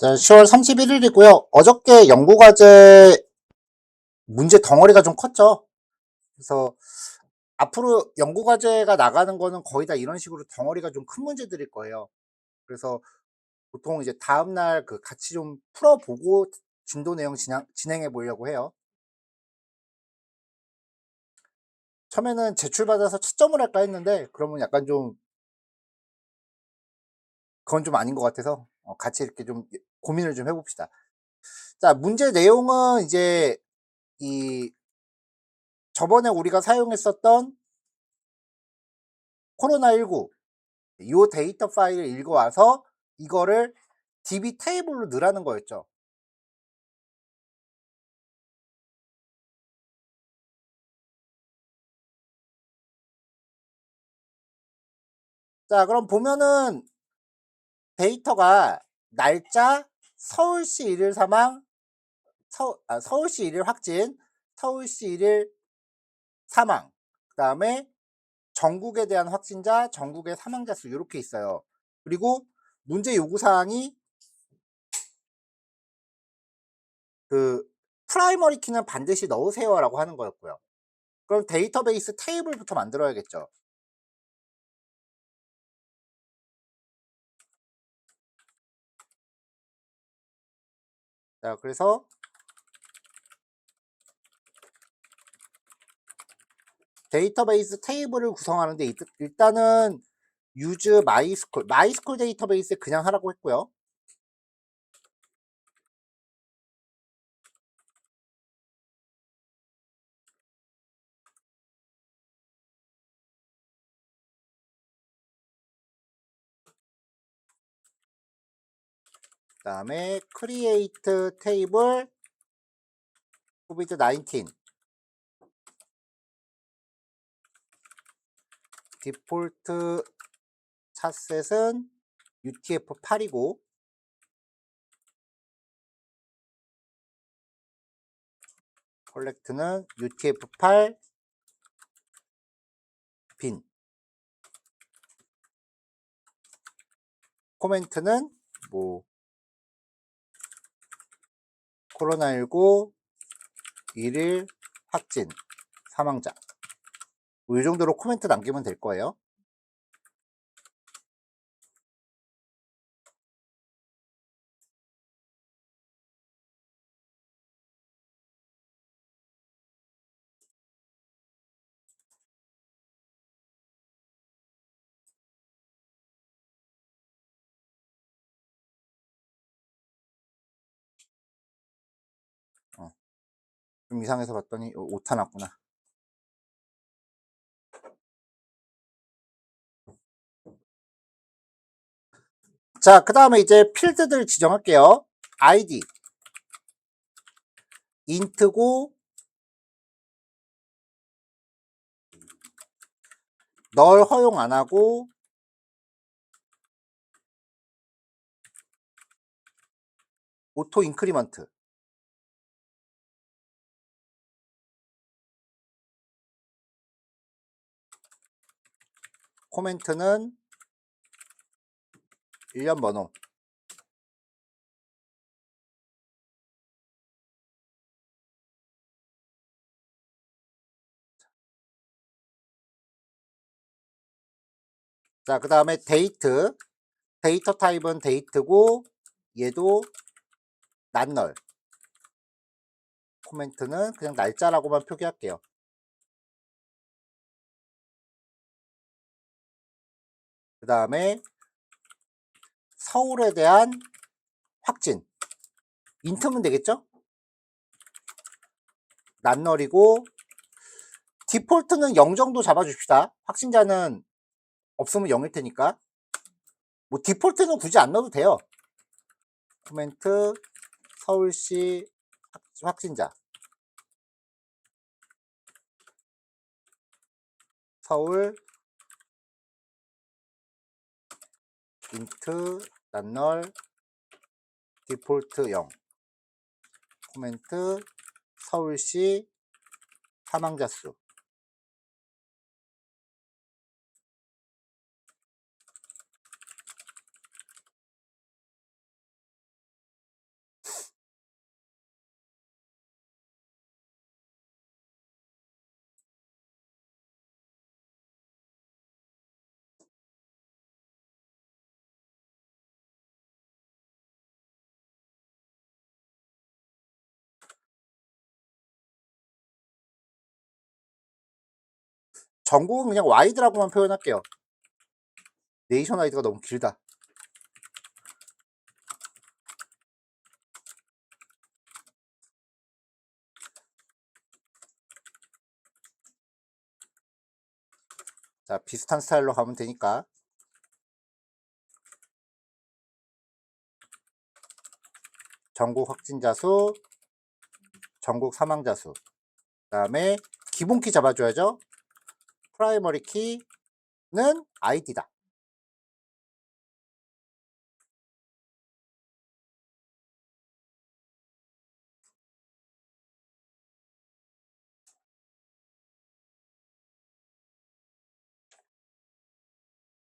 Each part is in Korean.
자, 10월 31일이고요. 어저께 연구과제 문제 덩어리가 좀 컸죠. 그래서 앞으로 연구과제가 나가는 거는 거의 다 이런 식으로 덩어리가 좀 큰 문제들일 거예요. 그래서 보통 이제 다음날 같이 좀 풀어보고 진도 내용 진행해 보려고 해요. 처음에는 제출받아서 채점을 할까 했는데, 그러면 약간 좀, 그건 좀 아닌 것 같아서, 같이 이렇게 좀 고민을 좀 해봅시다. 자, 문제 내용은 이제, 이, 저번에 우리가 사용했었던 코로나19, 요 데이터 파일을 읽어와서 이거를 DB 테이블로 넣으라는 거였죠. 자, 그럼 보면은 데이터가 날짜, 서울시 일일 사망, 서울시 일일 확진, 서울시 일일 사망, 그 다음에 전국에 대한 확진자, 전국의 사망자 수 이렇게 있어요. 그리고 문제 요구사항이 그 프라이머리 키는 반드시 넣으세요라고 하는 거였고요. 그럼 데이터베이스 테이블부터 만들어야겠죠. 자, 그래서 데이터베이스 테이블을 구성하는데 일단은 use 마이스쿨 데이터베이스에 그냥 하라고 했고요. 그 다음에 create table covid-19 디폴트 찻셋은 UTF-8이고 컬렉트는 UTF-8 빈, 코멘트는 뭐 코로나19 1일 확진 사망자 뭐이 정도로 코멘트 남기면 될 거예요. 좀 이상해서 봤더니 오타 났구나. 자, 그 다음에 이제 필드들 지정할게요. id 인트고 널 허용 안 하고 오토 인크리먼트 코멘트는 1년 번호. 자, 그 다음에 데이터 타입은 데이트고 얘도 난널. 코멘트는 그냥 날짜라고만 표기할게요. 그 다음에 서울에 대한 확진 인트면 되겠죠? 난널이고 디폴트는 0 정도 잡아줍시다. 확진자는 없으면 0일 테니까. 뭐 디폴트는 굳이 안 넣어도 돼요. 코멘트 서울시 확진자 서울 인트 난널 디폴트 0 코멘트 서울시 사망자 수. 전국은 그냥 와이드라고만 표현할게요. 네이션 와이드가 너무 길다. 자, 비슷한 스타일로 가면 되니까. 전국 확진자 수, 전국 사망자 수. 그다음에 기본 키 잡아줘야죠. 프라이머리 키는 아이디다.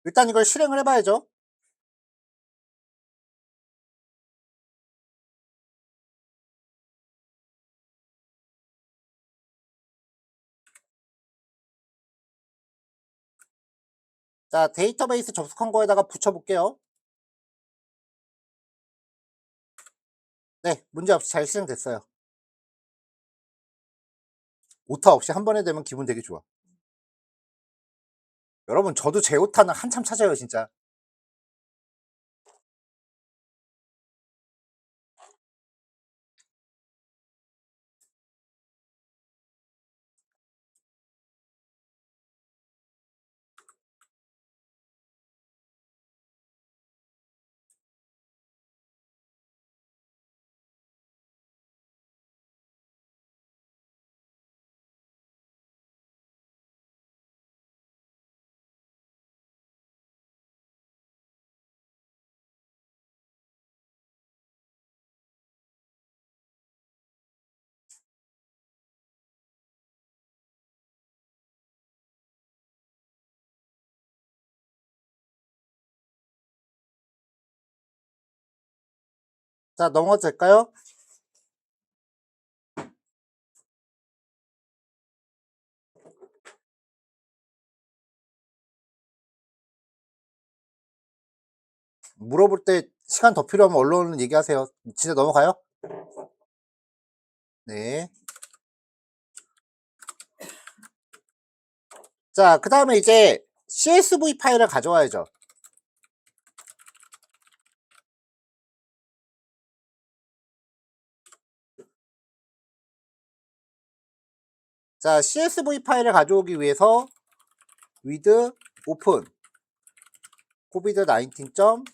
일단 이걸 실행을 해봐야죠. 자, 데이터베이스 접속한 거에다가 붙여볼게요. 네, 문제없이 잘 실행됐어요. 오타 없이 한 번에 되면 기분 되게 좋아. 여러분, 저도 제 오타는 한참 찾아요, 진짜. 자, 넘어가도 될까요? 물어볼 때 시간 더 필요하면 언론은 얘기하세요. 진짜 넘어가요? 네. 자, 그 다음에 이제 CSV 파일을 가져와야죠. 자, CSV 파일을 가져오기 위해서 with open covid-19.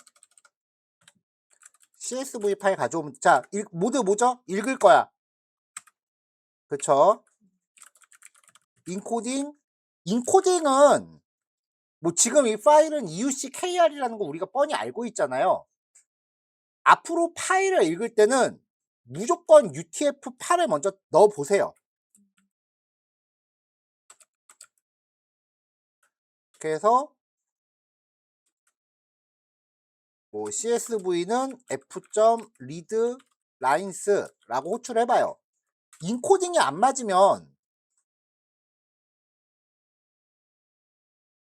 CSV 파일 가져오면, 자, 모두 뭐죠? 읽을 거야. 그쵸? 인코딩은 뭐 지금 이 파일은 EUCKR이라는 거 우리가 뻔히 알고 있잖아요. 앞으로 파일을 읽을 때는 무조건 UTF-8을 먼저 넣어 보세요. 그래서 뭐 CSV는 f.readlines 라고 호출해봐요. 인코딩이 안 맞으면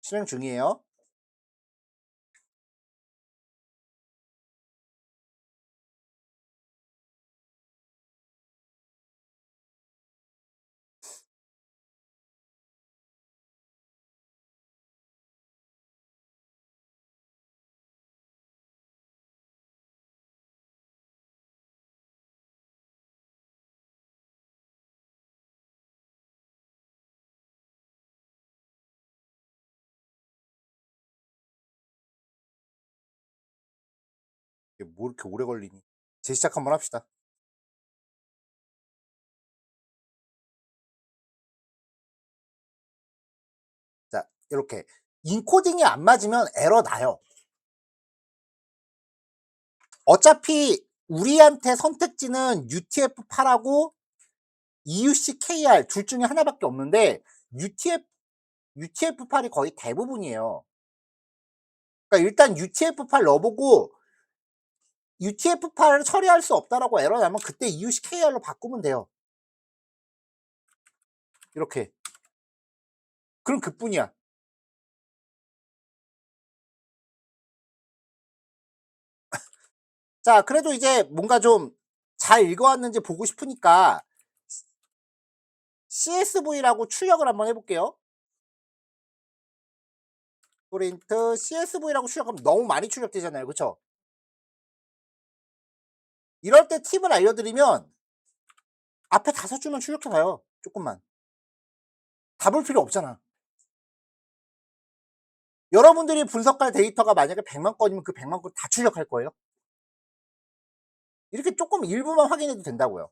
실행 중이에요. 이게 뭐 이렇게 오래 걸리니? 재시작 한번 합시다. 자, 이렇게 인코딩이 안 맞으면 에러 나요. 어차피 우리한테 선택지는 UTF-8하고 EUCKR 둘 중에 하나밖에 없는데 UTF-8이 거의 대부분이에요. 그러니까 일단 UTF-8 넣어보고 UTF-8을 처리할 수 없다라고 에러 나면 그때 EUCKR로 바꾸면 돼요. 이렇게. 그럼 그뿐이야. 자, 그래도 이제 뭔가 좀 잘 읽어왔는지 보고 싶으니까 CSV라고 출력을 한번 해볼게요. 프린트 CSV라고 출력하면 너무 많이 출력되잖아요. 그쵸? 이럴 때 팁을 알려드리면 앞에 5줄만 출력해 봐요, 쪼끔만. 다 볼 필요 없잖아. 여러분들이 분석할 데이터가 만약에 100만 건이면 그 100만 건 다 출력할 거예요? 이렇게 쪼끔 일부만 확인해도 된다고요.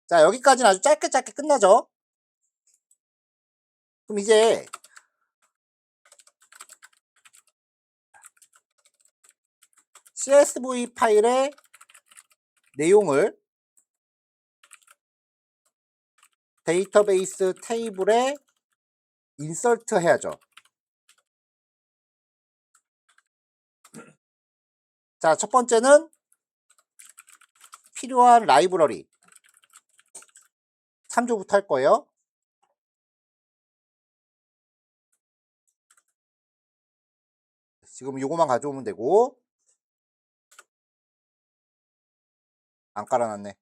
자, 여기까지는 아주 짧게 짧게 끝나죠. 그럼 이제 CSV 파일의 내용을 데이터베이스 테이블에 인서트 해야죠. 자, 첫 번째는 필요한 라이브러리 참조부터 할 거예요. 지금 요거만 가져오면 되고. 안 깔아놨네.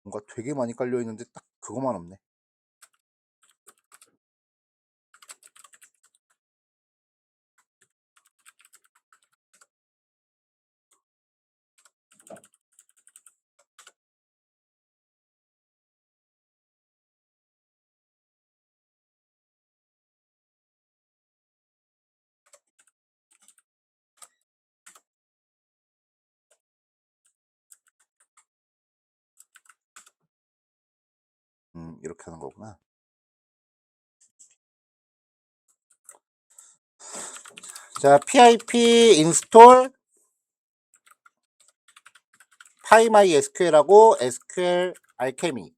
뭔가 되게 많이 깔려 있는데 딱 그거만 없네. 이렇게 하는 거구나. 자, pip install PyMySQL하고 SQL 알케미.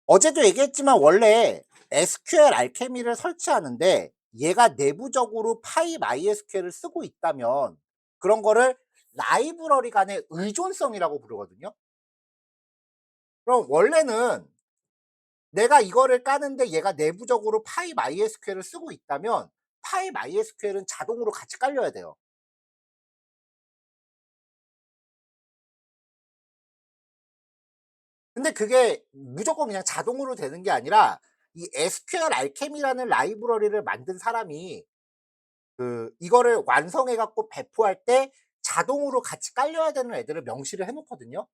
어제도 얘기했지만 원래 SQL 알케미를 설치하는데 얘가 내부적으로 PyMySQL을 쓰고 있다면 그런 거를 라이브러리 간의 의존성이라고 부르거든요. 그럼 원래는 내가 이거를 까는데 얘가 내부적으로 PyMySQL을 쓰고 있다면 PyMySQL은 자동으로 같이 깔려야 돼요. 근데 그게 무조건 그냥 자동으로 되는 게 아니라 이 SQL 알케미라는 라이브러리를 만든 사람이 이거를 완성해 갖고 배포할 때 자동으로 같이 깔려야 되는 애들을 명시를 해 놓거든요.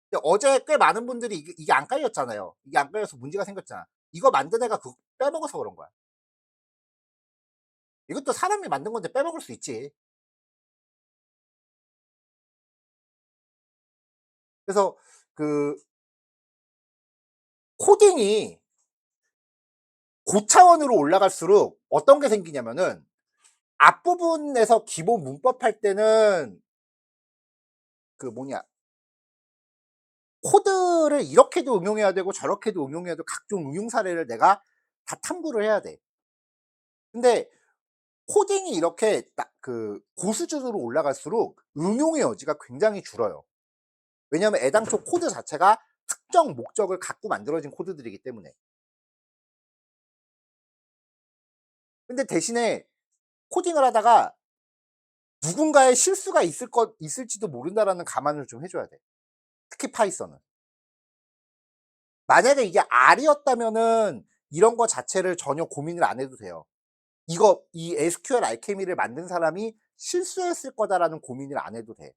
근데 어제 꽤 많은 분들이 이게 안 깔렸잖아요. 이게 안 깔려서 문제가 생겼잖아. 이거 만든 애가 그거 빼먹어서 그런 거야. 이것도 사람이 만든 건데 빼먹을 수 있지. 그래서 그 코딩이 고차원으로 올라갈수록 어떤 게 생기냐면은 앞부분에서 기본 문법 할 때는 그 뭐냐 코드를 이렇게도 응용해야 되고 저렇게도 응용해야 되고 각종 응용 사례를 내가 다 탐구를 해야 돼. 근데 코딩이 이렇게 딱 고수준으로 올라갈수록 응용의 여지가 굉장히 줄어요. 왜냐하면 애당초 코드 자체가 특정 목적을 갖고 만들어진 코드들이기 때문에. 근데 대신에 코딩을 하다가 누군가의 실수가 있을지도 모른다라는 감안을 좀 해줘야 돼. 특히 파이썬은. 만약에 이게 R이었다면은 이런 거 자체를 전혀 고민을 안 해도 돼요. 이 SQL 알케미를 만든 사람이 실수했을 거다라는 고민을 안 해도 돼.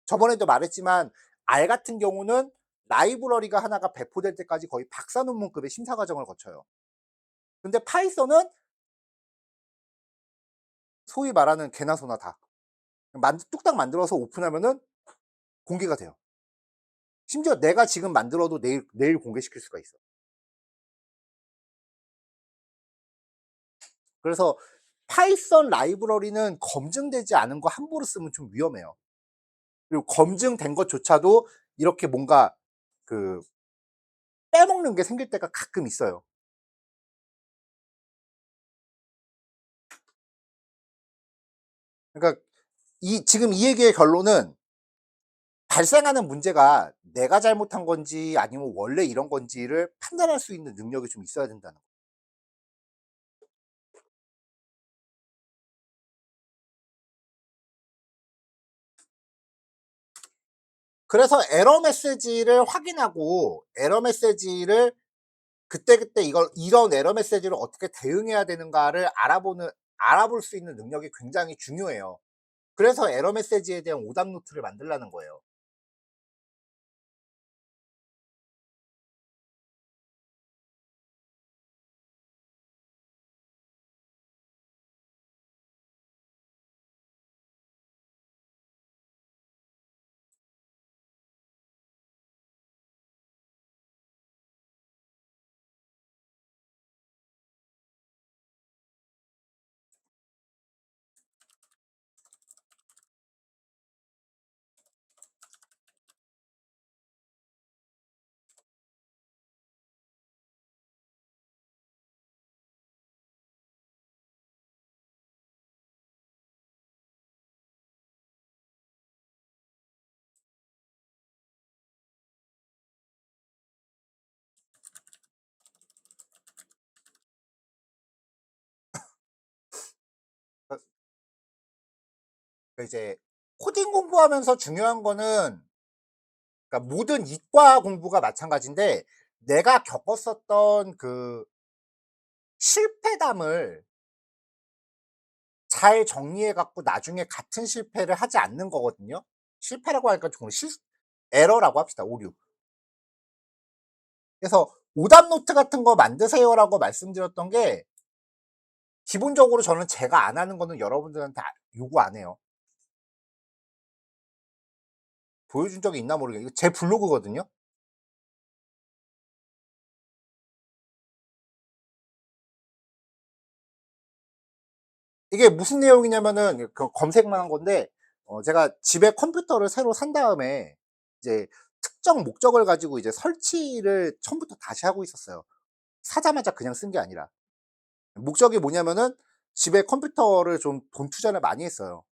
저번에도 말했지만 R 같은 경우는 라이브러리가 하나가 배포될 때까지 거의 박사 논문급의 심사 과정을 거쳐요. 근데 파이썬은 소위 말하는 개나 소나 다. 뚝딱 만들어서 오픈하면은 공개가 돼요. 심지어 내가 지금 만들어도 내일 공개시킬 수가 있어. 그래서 파이썬 라이브러리는 검증되지 않은 거 함부로 쓰면 좀 위험해요. 그리고 검증된 것조차도 이렇게 뭔가 그 빼먹는 게 생길 때가 가끔 있어요. 그러니까 지금 이 얘기의 결론은 발생하는 문제가 내가 잘못한 건지 아니면 원래 이런 건지를 판단할 수 있는 능력이 좀 있어야 된다는 거. 그래서 에러 메시지를 확인하고 에러 메시지를 그때그때 이걸 이런 에러 메시지를 어떻게 대응해야 되는가를 알아볼 수 있는 능력이 굉장히 중요해요. 그래서 에러 메시지에 대한 오답 노트를 만들라는 거예요. 이제 코딩 공부하면서 중요한 거는, 그러니까 모든 이과 공부가 마찬가지인데 내가 겪었었던 그 실패담을 잘 정리해 갖고 나중에 같은 실패를 하지 않는 거거든요. 실패라고 하니까 좀 에러라고 합시다. 오류. 그래서 오답 노트 같은 거 만드세요라고 말씀드렸던 게, 기본적으로 저는 제가 안 하는 거는 여러분들한테 요구 안 해요. 보여준 적이 있나 모르겠어요. 이거 제 블로그거든요. 이게 무슨 내용이냐면은 검색만 한 건데, 제가 집에 컴퓨터를 새로 산 다음에 이제 특정 목적을 가지고 이제 설치를 처음부터 다시 하고 있었어요. 사자마자 그냥 쓴 게 아니라. 목적이 뭐냐면은 집에 컴퓨터를 좀 돈 투자를 많이 했어요.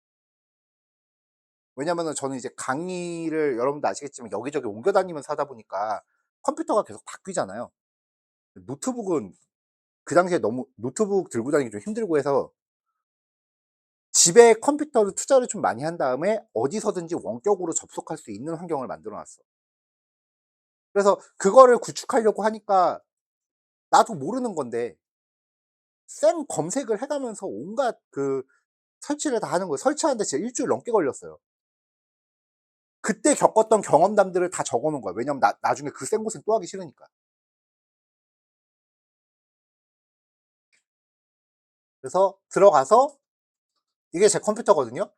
왜냐면은 저는 이제 강의를 여러분도 아시겠지만 여기저기 옮겨 다니면서 하다 보니까 컴퓨터가 계속 바뀌잖아요. 노트북은 그 당시에 너무 노트북 들고 다니기 좀 힘들고 해서 집에 컴퓨터를 투자를 좀 많이 한 다음에 어디서든지 원격으로 접속할 수 있는 환경을 만들어 놨어. 그래서 그거를 구축하려고 하니까 나도 모르는 건데 생 검색을 해 가면서 온갖 설치를 다 하는 거예요. 설치하는데 진짜 일 주일 넘게 걸렸어요. 그때 겪었던 경험담들을 다 적어 놓은 거야. 왜냐면 나중에 그 생고생 또 하기 싫으니까. 그래서 들어가서 이게 제 컴퓨터거든요.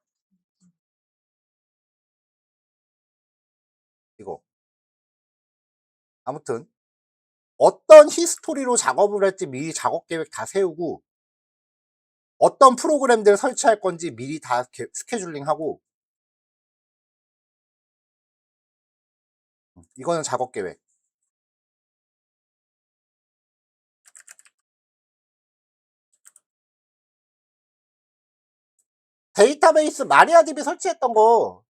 이거. 아무튼 어떤 히스토리로 작업을 할지 미리 작업 계획 다 세우고, 어떤 프로그램들 설치할 건지 미리 다 스케줄링하고. 이거는 작업 계획. 데이터베이스 마리아DB 설치했던 거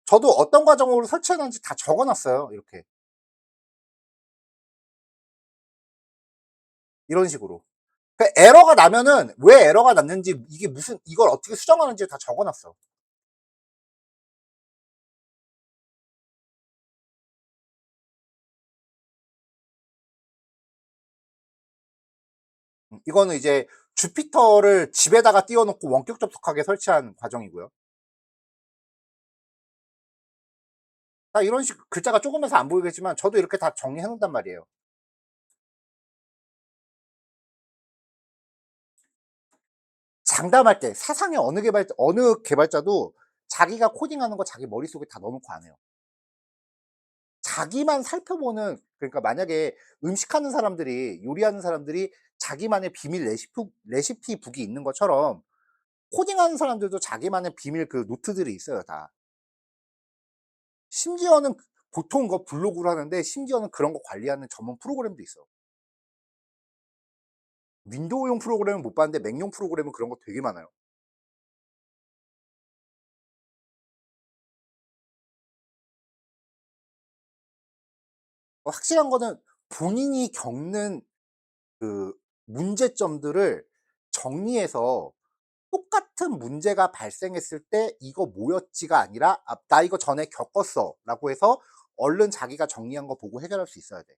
저도 어떤 과정으로 설치해 놨는지 다 적어 놨어요. 이렇게. 이런 식으로. 에러가 나면은 왜 에러가 났는지, 이게 무슨, 이걸 어떻게 수정하는지 다 적어 놨어. 이거는 이제 주피터를 집에다가 띄워 놓고 원격 접속하게 설치한 과정이고요. 다 이런 식, 글자가 조금해서 안 보이겠지만 저도 이렇게 다 정리해 놓는단 말이에요. 장담할 때 세상에 어느 개발자도 자기가 코딩하는 거 자기 머릿속에 다 넣어 놓고 안 해요. 자기만 살펴보는, 그러니까 만약에 음식하는 사람들이, 요리하는 사람들이 자기만의 비밀 레시피북이 있는 것처럼 코딩하는 사람들도 자기만의 비밀 노트들이 있어요, 다. 심지어는 보통 블로그로 하는데 심지어는 그런 거 관리하는 전문 프로그램도 있어. 윈도우용 프로그램은 못 봤는데 맥용 프로그램은 그런 거 되게 많아요. 확실한 거는 본인이 겪는 그 문제점들을 정리해서 똑같은 문제가 발생했을 때 "이거 뭐였지?"가 아니라 "아 나 이거 전에 겪었어."라고 해서 얼른 자기가 정리한 거 보고 해결할 수 있어야 돼.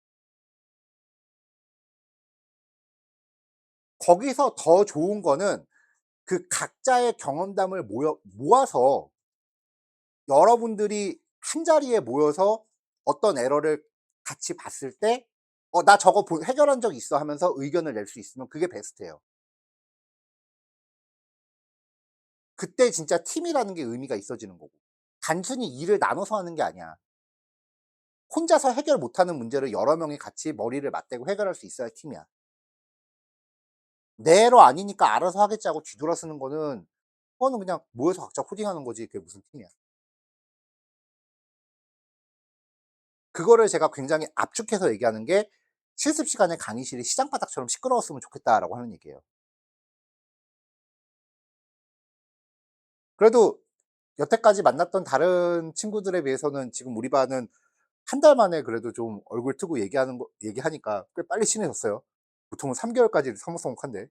거기서 더 좋은 거는 그 각자의 경험담을 모아서 여러분들이 한자리에 모여서 어떤 에러를 같이 봤을 때 나 저거 해결한 적 있어." 하면서 의견을 낼 수 있으면 그게 베스트예요. 그때 진짜 팀이라는 게 의미가 있어지는 거고. 단순히 일을 나눠서 하는 게 아니야. 혼자서 해결 못하는 문제를 여러 명이 같이 머리를 맞대고 해결할 수 있어야 팀이야. 내 애로 아니니까 알아서 하겠지 하고 뒤돌아 쓰는 거는 그거는 그냥 모여서 각자 코딩하는 거지 그게 무슨 팀이야. 그거를 제가 굉장히 압축해서 얘기하는 게 "실습 시간에 강의실이 시장바닥처럼 시끄러웠으면 좋겠다."라고 하는 얘기예요. 그래도 여태까지 만났던 다른 친구들에 비해서는 지금 우리 반은 한 달 만에 그래도 좀 얼굴 트고 얘기하니까 꽤 빨리 친해졌어요. 보통은 3 개월까지 서먹서먹한데.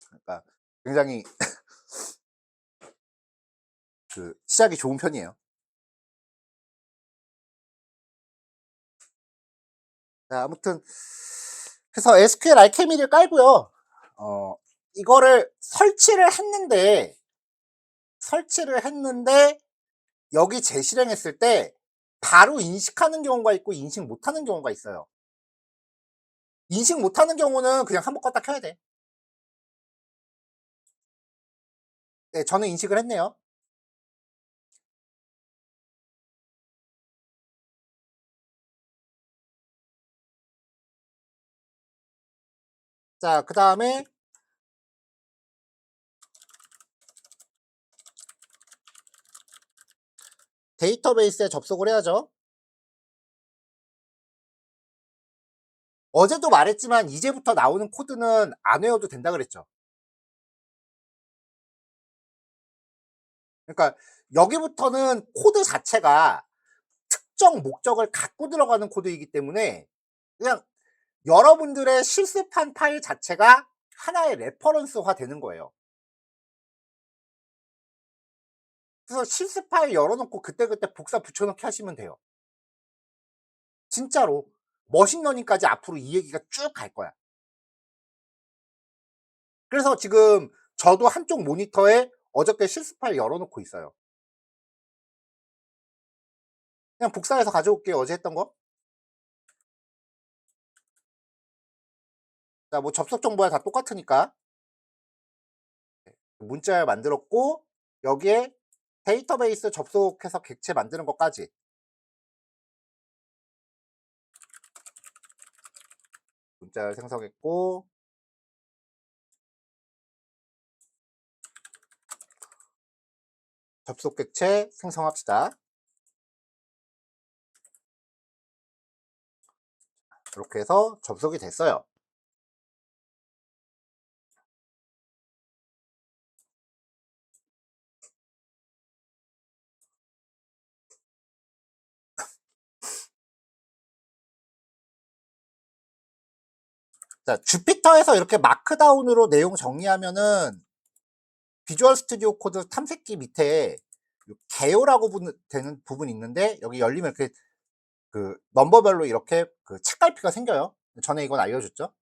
그러니까 굉장히 그 시작이 좋은 편이에요. 자 아무튼 그래서 SQL 알케미를 깔고요. 어 이거를 설치를 했는데 여기 재실행했을 때 바로 인식하는 경우가 있고 인식 못하는 경우가 있어요. 인식 못하는 경우는 그냥 한번 껐다 켜야 돼. 네 저는 인식을 했네요. 자 그다음에 데이터베이스에 접속을 해야죠. 어제도 말했지만 이제부터 나오는 코드는 안 외워도 된다 그랬죠. 그러니까 여기부터는 코드 자체가 특정 목적을 갖고 들어가는 코드이기 때문에 그냥 여러분들의 실습한 파일 자체가 하나의 레퍼런스화 되는 거예요. 그래서 실습 파일 열어 놓고 그때그때 복사 붙여 넣기 하시면 돼요. 진짜로. 머신러닝까지 앞으로 이 얘기가 쭉 갈 거야. 그래서 지금 저도 한쪽 모니터에 어저께 실습 파일 열어 놓고 있어요. 그냥 복사해서 가져올게요, 어제 했던 거. 자 뭐 접속 정보야 다 똑같으니까. 문자를 만들었고 여기에 데이터베이스 접속해서 객체 만드는 것까지 문자를 생성했고 접속 객체 생성합시다. 이렇게 해서 접속이 됐어요. 자 주피터에서 이렇게 마크다운으로 내용 정리하면은 비주얼 스튜디오 코드 탐색기 밑에 개요라고 되는 부분이 있는데 여기 열리면 이렇게 그 넘버별로 이렇게 그 책갈피가 생겨요. 전에 이건 알려줬죠.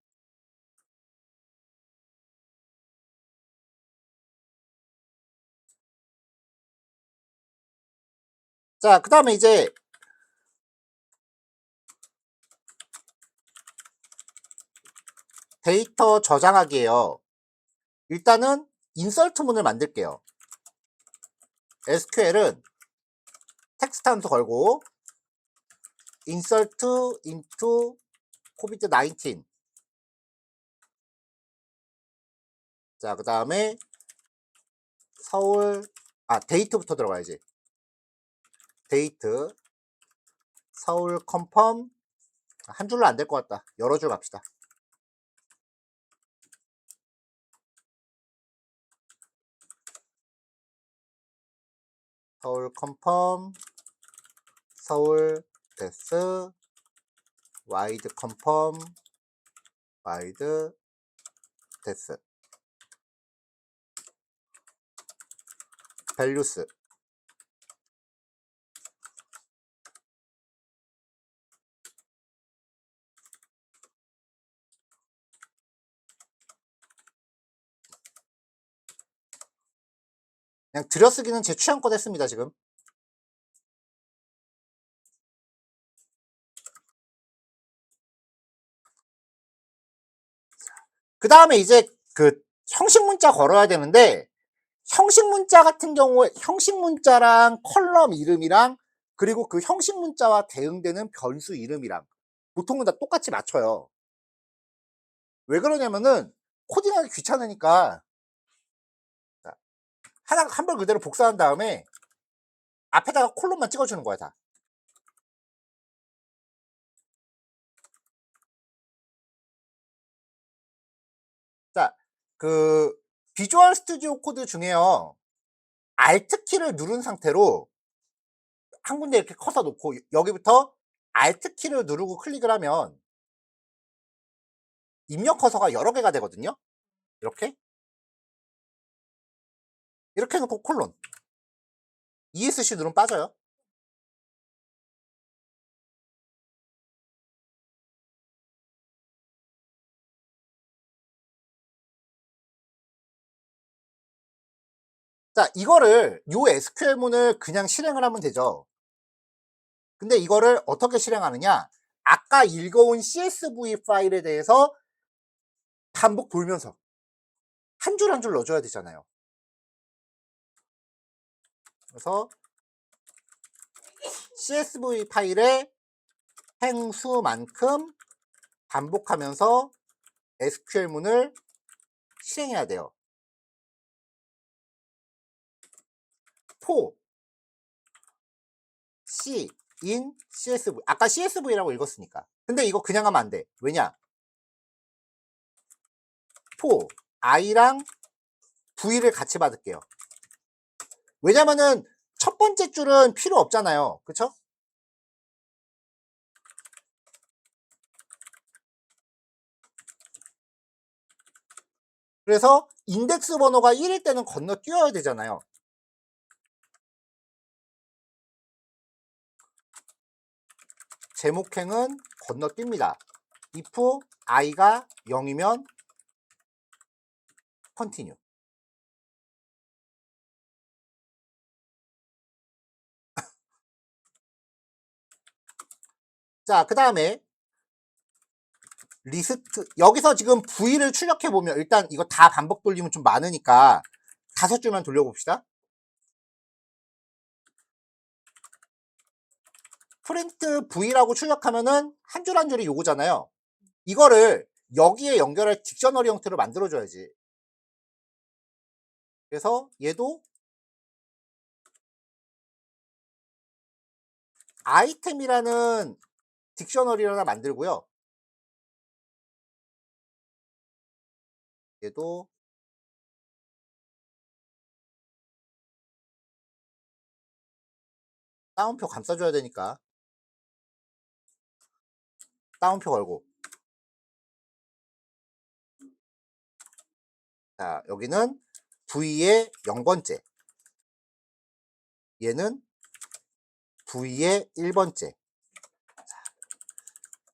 자 그다음에 이제 데이터 저장하기예요. 일단은 인설트문을 만들게요. SQL은 텍스트 함수 걸고 insert into covid-19 자 그다음에 서울 데이트부터 들어가야지. 데이트 서울 컨펌 한 줄로 안 될 것 같다. 여러 줄 갑시다. 서울 컨펌, 서울 데스, 와이드 컨펌, 와이드 데스, 밸류스. 그냥 들여쓰기는 제 취향껏 했습니다, 지금. 그 다음에 이제 그 형식 문자 걸어야 되는데, 형식 문자 같은 경우에 형식 문자랑 컬럼 이름이랑 그리고 그 형식 문자와 대응되는 변수 이름이랑 보통은 다 똑같이 맞춰요. 왜 그러냐면은 코딩하기 귀찮으니까 하나 한 번 그대로 복사한 다음에 앞에다가 콜론만 찍어주는 거야 다. 자, 그 비주얼 스튜디오 코드 중에요. Alt 키를 누른 상태로 한 군데 이렇게 커서 놓고 여기부터 Alt 키를 누르고 클릭을 하면 입력 커서가 여러 개가 되거든요. 이렇게 해놓고 콜론. ESC 누르면 빠져요. 자, 이거를 요 SQL문을 그냥 실행을 하면 되죠. 근데 이거를 어떻게 실행하느냐? 아까 읽어온 CSV 파일에 대해서 반복 돌면서 한 줄 한 줄 넣어줘야 되잖아요. 그래서 CSV 파일의 행수만큼 반복하면서 SQL문을 실행해야 돼요. for c in CSV. 아까 CSV라고 읽었으니까. 근데 이거 그냥 하면 안 돼. 왜냐? for i랑 v를 같이 받을게요. 왜냐면은 첫 번째 줄은 필요 없잖아요. 그쵸? 그래서 인덱스 번호가 1일 때는 건너뛰어야 되잖아요. 제목행은 건너뜁니다. if i가 0이면 continue. 자, 그 다음에 리스트. 여기서 지금 V를 출력해 보면 일단 이거 다 반복 돌리면 좀 많으니까 5줄만 돌려봅시다. 프린트 V라고 출력하면은 한 줄 한 줄이 요거잖아요. 이거를 여기에 연결할 딕셔너리 형태로 만들어줘야지. 그래서 얘도 아이템이라는 딕셔너리를 하나 만들고요. 얘도 따옴표 감싸줘야 되니까 따옴표 걸고. 자, 여기는 V의 0번째, 얘는 V의 1번째.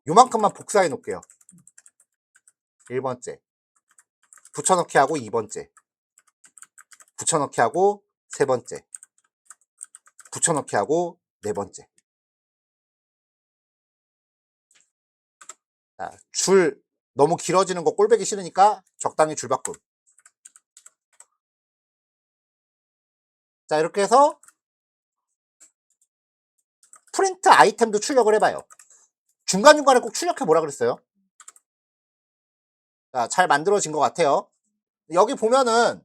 요만큼만 복사해 놓을게요. 1번째 붙여넣기 하고 2번째 붙여넣기 하고 3번째 붙여넣기 하고 4번째. 자, 줄 너무 길어지는 거 꼴보기 싫으니까 적당히 줄 바꿈. 자, 이렇게 해서 프린트 아이템도 출력을 해봐요. 중간중간에 꼭 출력해 보라 그랬어요. 자, 잘 만들어진 것 같아요. 여기 보면은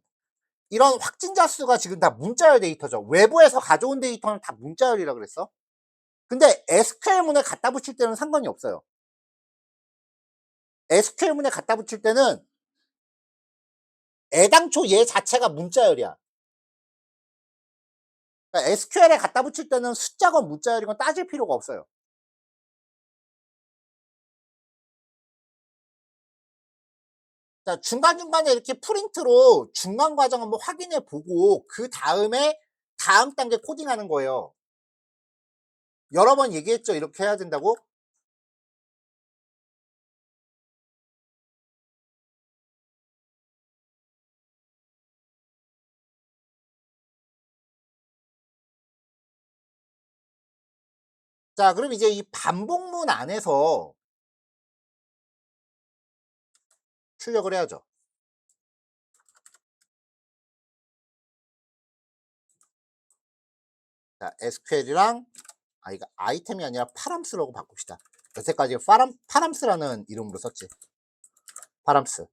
이런 확진자 수가 지금 다 문자열 데이터죠. 외부에서 가져온 데이터는 다 문자열이라 그랬어. 근데 SQL문에 갖다 붙일 때는 상관이 없어요. SQL문에 갖다 붙일 때는 애당초 얘 자체가 문자열이야. 그러니까 SQL에 갖다 붙일 때는 숫자건 문자열이건 따질 필요가 없어요. 자, 중간중간에 이렇게 프린트로 중간 과정 한번 확인해 보고 그다음에 다음 단계 코딩하는 거예요. 여러 번 얘기했죠. 이렇게 해야 된다고. 자, 그럼 이제 이 반복문 안에서 출력을 해야죠. 자, SQL이랑 이거 아이템이 아니라 파람스라고 바꿉시다. 여태까지 파람스라는 이름으로 썼지. 파람스.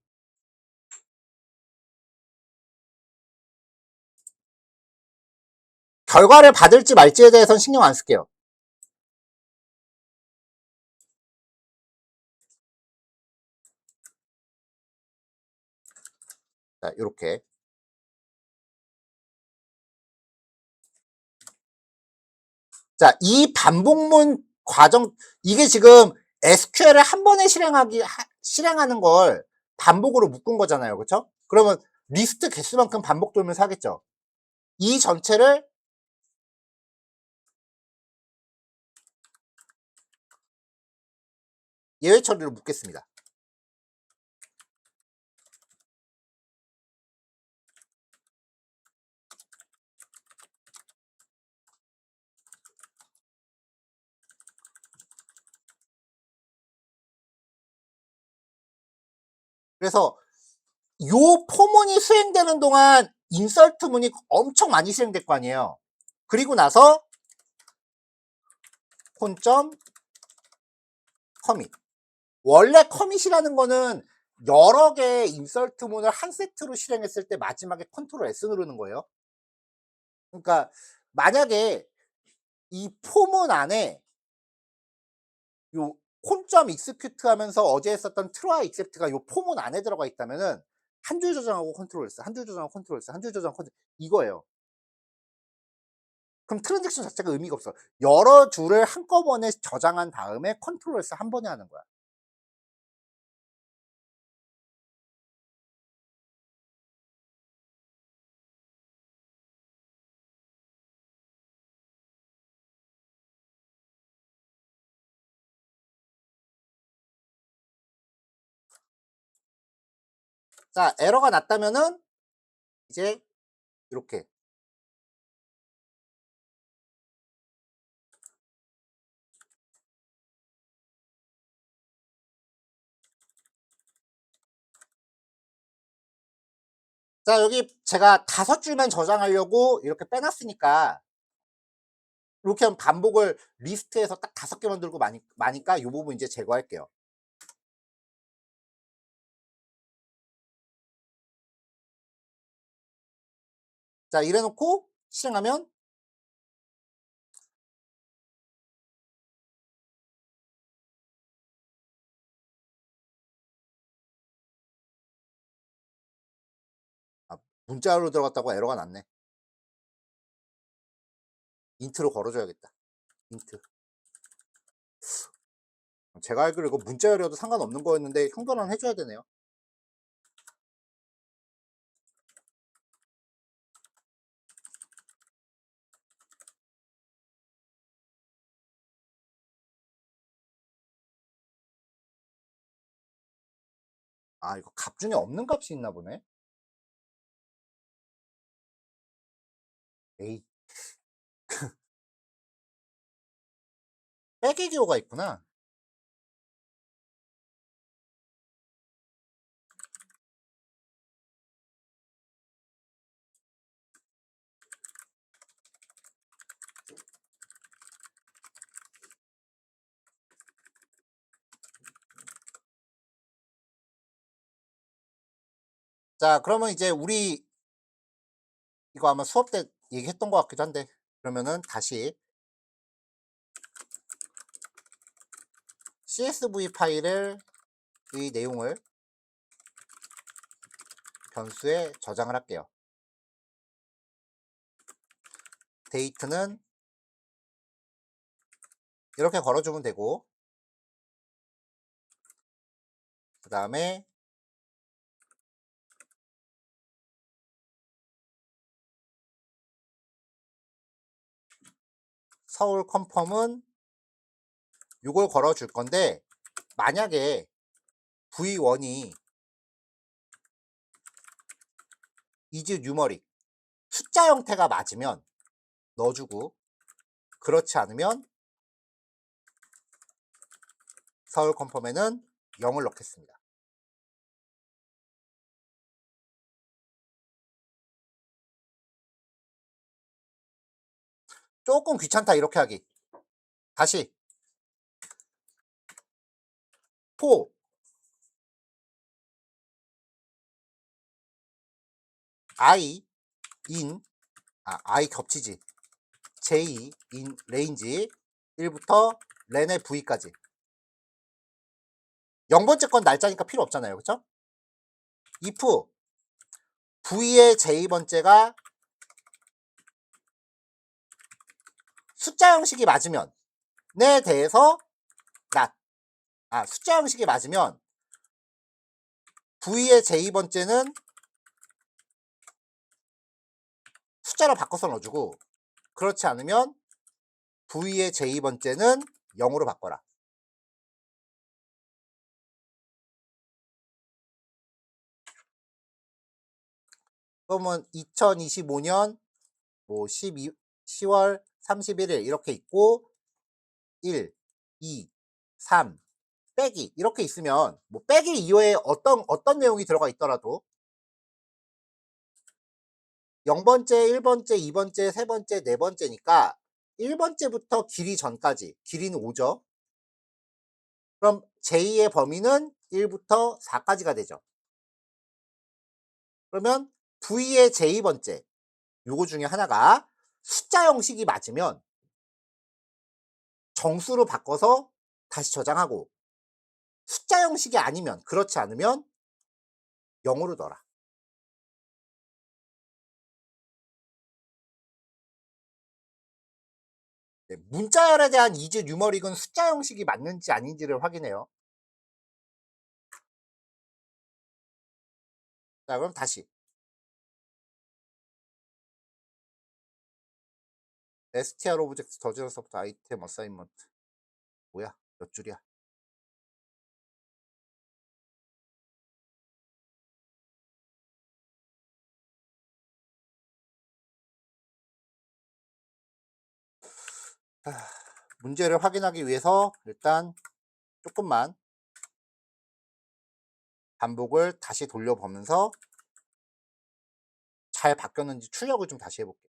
결과를 받을지 말지에 대해서는 신경 안 쓸게요. 자, 요렇게. 자, 이 반복문 과정, 이게 지금 SQL을 한 번에 실행하는 걸 반복으로 묶은 거잖아요. 그쵸? 그러면 리스트 개수만큼 반복 돌면서 하겠죠. 이 전체를 예외 처리로 묶겠습니다. 그래서 요 포문이 수행되는 동안 인설트 문이 엄청 많이 수행될 거 아니에요. 그리고 나서 콘점 커밋. 원래 커밋이라는 거는 여러 개의 인설트문을 한 세트로 실행했을 때 마지막에 컨트롤 S 누르는 거예요. 그러니까 만약에 이 포문 안에 요 콘점 익스큐트 하면서 어제 했었던 트라이 익셉트가 요 포문 안에 들어가 있다면은 한 줄 저장하고 컨트롤 S, 한 줄 저장하고 컨트롤 S, 한 줄 저장하고 컨트롤 이거예요. 그럼 트랜잭션 자체가 의미가 없어. 여러 줄을 한꺼번에 저장한 다음에 컨트롤 S 한 번에 하는 거야. 자, 에러가 났다면은 이제 이렇게. 자, 여기 제가 5줄만 저장하려고 이렇게 빼 놨으니까 이렇게 하면 반복을 리스트에서 딱 5개 만들고 마니까 요 부분 이제 제거할게요. 자, 이래 놓고 실행하면 문자로 들어갔다고 에러가 났네. 인트로 걸어 줘야겠다. 인트. 제가 알기로 이거 문자열이어도 상관없는 거였는데 형변환 해 줘야 되네요. 이거 값 중에 없는 값이 있나 보네. 에이, 빼기 기호가 있구나. 자, 그러면 이제 우리 이거 아마 수업 때 얘기했던 것 같기도 한데 그러면은 다시 CSV 파일을 이 내용을 변수에 저장을 할게요. 데이트는 이렇게 걸어주면 되고, 그 다음에 서울 컨펌은 이걸 걸어줄 건데, 만약에 V1이 is numeric 숫자 형태가 맞으면 넣어주고, 그렇지 않으면 서울 컨펌에는 0을 넣겠습니다. 조금 귀찮다 이렇게 하기. 다시 for I in I 겹치지 j in range 1부터 렌의 v까지. 0번째 건 날짜니까 필요 없잖아요, 그쵸? if v의 j번째가 숫자 형식이 맞으면 에 대해서 not 숫자 형식이 맞으면 v의 j번째는 숫자로 바꿔서 넣어주고, 그렇지 않으면 v의 j번째는 0으로 바꿔라. 그러면 2025년 뭐 10월 31일 이렇게 있고 1, 2, 3 빼기 이렇게 있으면 뭐 빼기 이후에 어떤 내용이 들어가 있더라도 0번째, 1번째, 2번째, 3번째, 4번째니까 1번째부터 길이 전까지 길이는 5죠. 그럼 j 의 범위는 1부터 4까지가 되죠. 그러면 v의 j번째 요거 중에 하나가 숫자 형식이 맞으면 정수로 바꿔서 다시 저장하고, 숫자 형식이 아니면, 그렇지 않으면 0으로 넣어라. 네, 문자열에 대한 is numeric은 숫자 형식이 맞는지 아닌지를 확인해요. 자, 그럼 다시 str 오브젝트 더즈러서부터 아이템 어사인먼트 뭐야? 몇 줄이야? 문제를 확인하기 위해서 일단 조금만 반복을 다시 돌려보면서 잘 바뀌었는지 출력을 좀 다시 해볼게요.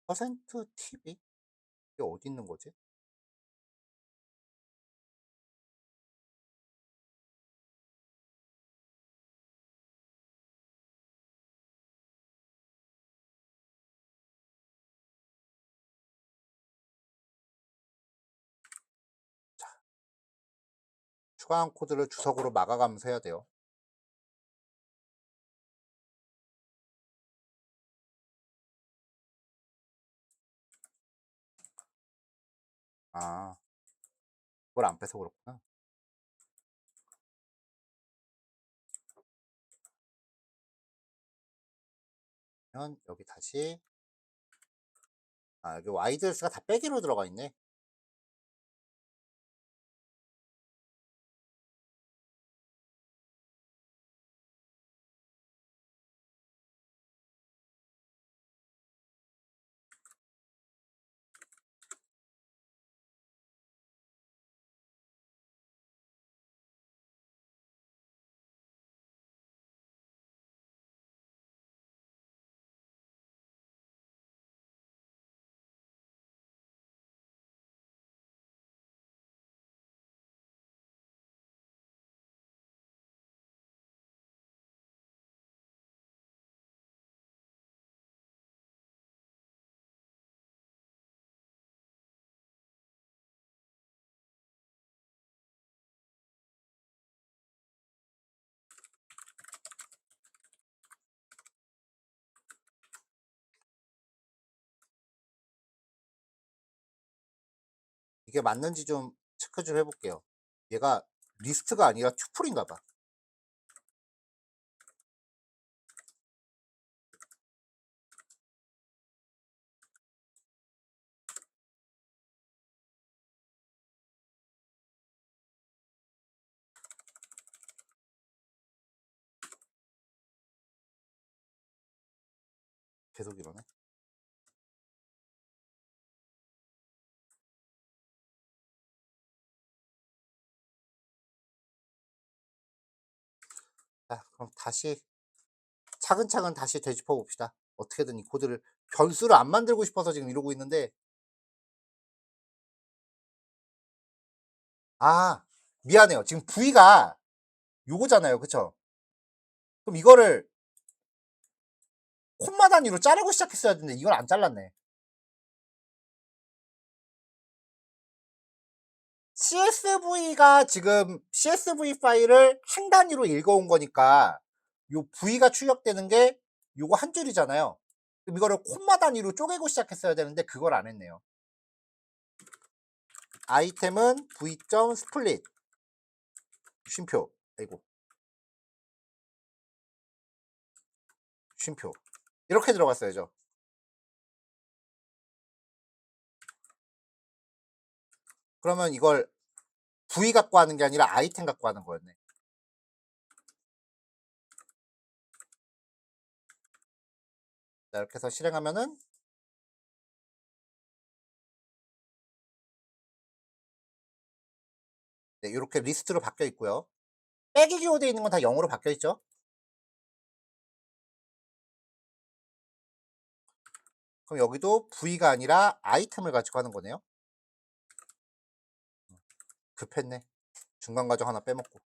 퍼센트 TV? 이게 어디 있는 거지? 추가한 코드를 주석으로 막아가면서 해야 돼요. 그걸 안 빼서 그렇구나. 그러면 여기 다시 여기 와이드스가 다 빼기로 들어가 있네. 이게 맞는지 좀 체크 좀 해볼게요. 얘가 리스트가 아니라 튜플인가 봐. 계속 이러네. 자, 그럼 다시 차근차근 다시 되짚어 봅시다. 어떻게든 이 코드를 변수를 안 만들고 싶어서 지금 이러고 있는데, 아, 미안해요. 지금 V가 요거잖아요. 그쵸? 그럼 이거를 콤마 단위로 자르고 시작했어야 되는데 이걸 안 잘랐네. CSV가 지금 CSV 파일을 한 단위로 읽어온 거니까 요 V가 출력되는 게 요거 한 줄이잖아요. 그럼 이거를 콤마 단위로 쪼개고 시작했어야 되는데 그걸 안 했네요. 아이템은 v.split 쉼표, 아이고, 쉼표 이렇게 들어갔어야죠. 그러면 이걸 V 갖고 하는 게 아니라 아이템 갖고 하는 거였네. 자, 이렇게 해서 실행하면은 네, 이렇게 리스트로 바뀌어 있고요. 빼기 기호되어 있는 건 다 0으로 바뀌어 있죠. 그럼 여기도 V가 아니라 아이템을 가지고 하는 거네요. 급했네. 중간 과정 하나 빼먹고.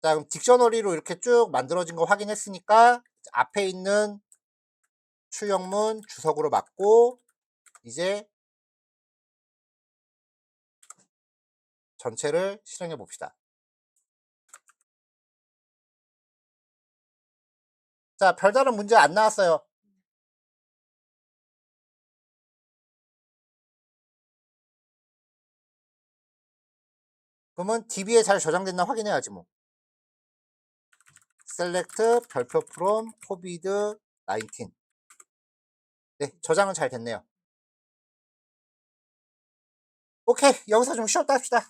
자, 그럼 딕셔너리로 이렇게 쭉 만들어진 거 확인했으니까 앞에 있는 출력문 주석으로 맞고 이제 전체를 실행해 봅시다. 자, 별다른 문제 안 나왔어요. 그러면 DB에 잘 저장됐나 확인해야지 뭐. select 별표 from covid-19. 네, 저장은 잘 됐네요. 오케이, 여기서 좀 쉬었다 합시다.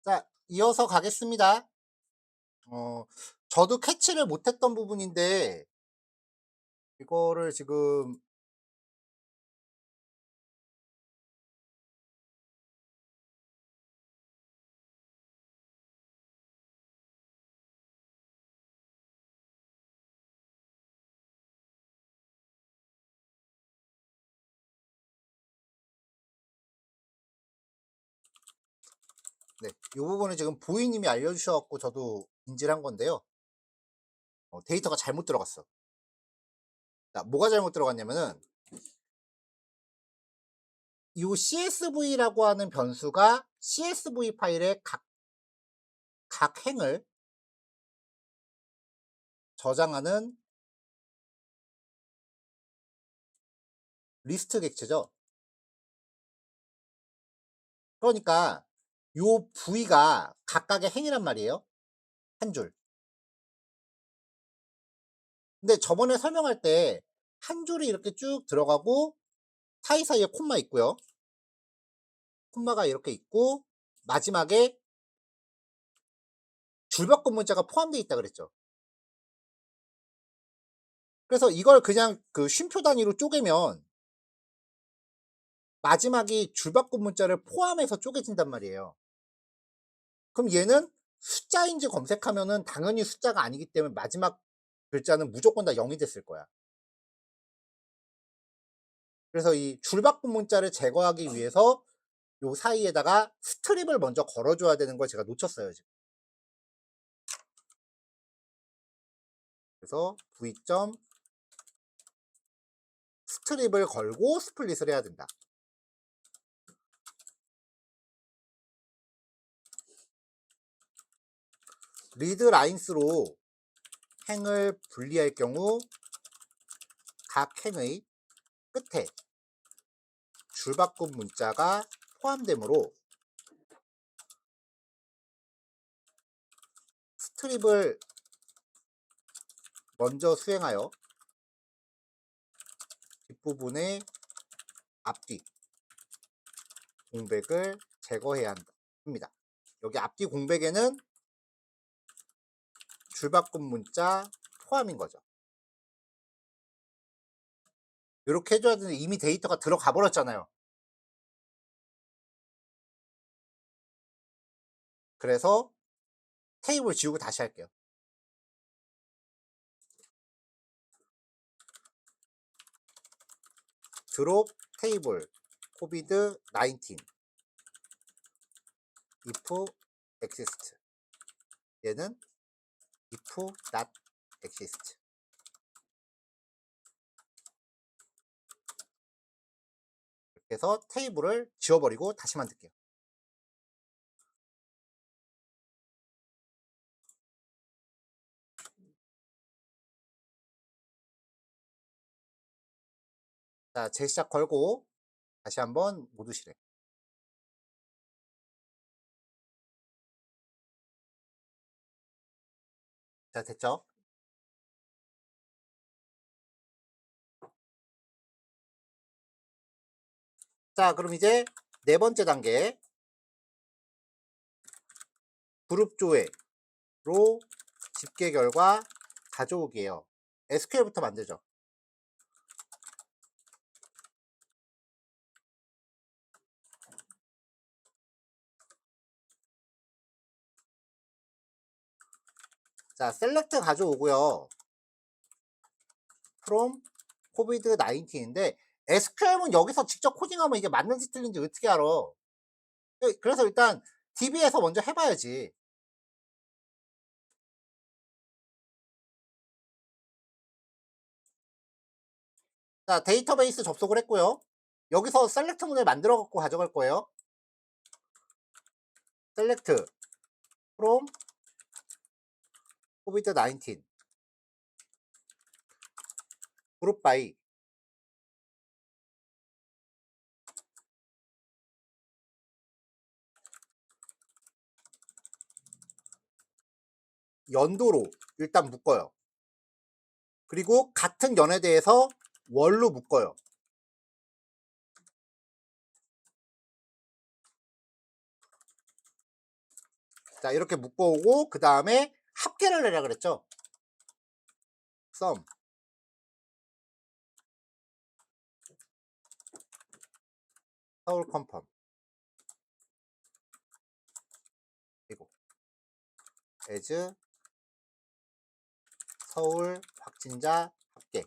자, 이어서 가겠습니다. 저도 캐치를 못했던 부분인데 이거를 지금 네, 이 부분은 지금 보이님이 알려주셔갖고 저도 인지를 한 건데요. 데이터가 잘못 들어갔어. 자, 뭐가 잘못 들어갔냐면은 이 CSV라고 하는 변수가 CSV 파일의 각 행을 저장하는 리스트 객체죠. 그러니까 요 V가 각각의 행이란 말이에요. 한 줄. 근데 저번에 설명할 때 한 줄이 이렇게 쭉 들어가고 사이사이에 콤마 있고요. 콤마가 이렇게 있고 마지막에 줄바꿈 문자가 포함되어 있다 그랬죠. 그래서 이걸 그냥 그 쉼표 단위로 쪼개면 마지막이 줄바꿈 문자를 포함해서 쪼개진단 말이에요. 그럼 얘는 숫자인지 검색하면은 당연히 숫자가 아니기 때문에 마지막 글자는 무조건 다 0이 됐을 거야. 그래서 이 줄바꿈 문자를 제거하기 위해서 요 사이에다가 스트립을 먼저 걸어줘야 되는 걸 제가 놓쳤어요, 지금. 그래서 v. 스트립을 걸고 스플릿을 해야 된다. 리드 라인스로 행을 분리할 경우 각 캔의 끝에 줄바꿈 문자가 포함되므로 스트립을 먼저 수행하여 뒷부분의 앞뒤 공백을 제거해야 합니다. 여기 앞뒤 공백에는 줄바꿈 문자 포함인 거죠. 이렇게 해줘야 되는데 이미 데이터가 들어가 버렸잖아요. 그래서 테이블 지우고 다시 할게요. 드롭 테이블 코비드 19 if exist 얘는 if not exist 이렇게 해서 테이블을 지워버리고 다시 만들게요. 자, 재시작 걸고 다시 한번 모두 실행. 자, 됐죠? 자, 그럼 이제 네 번째 단계 그룹 조회로 집계 결과 가져오기예요. SQL부터 만들죠. 자, 셀렉트 가져오고요. from covid-19인데 SQL은 여기서 직접 코딩하면 이게 맞는지 틀린지 어떻게 알아? 그래서 일단 DB에서 먼저 해봐야지. 자, 데이터베이스 접속을 했고요. 여기서 셀렉트 문을 만들어 갖고 가져갈 거예요. 셀렉트 from covid-19 group by 연도로 일단 묶어요. 그리고 같은 연에 대해서 월로 묶어요. 자, 이렇게 묶어오고 그 다음에 합계를 내라 그랬죠. sum 서울 컨펌 그리고 as 서울 확진자 합계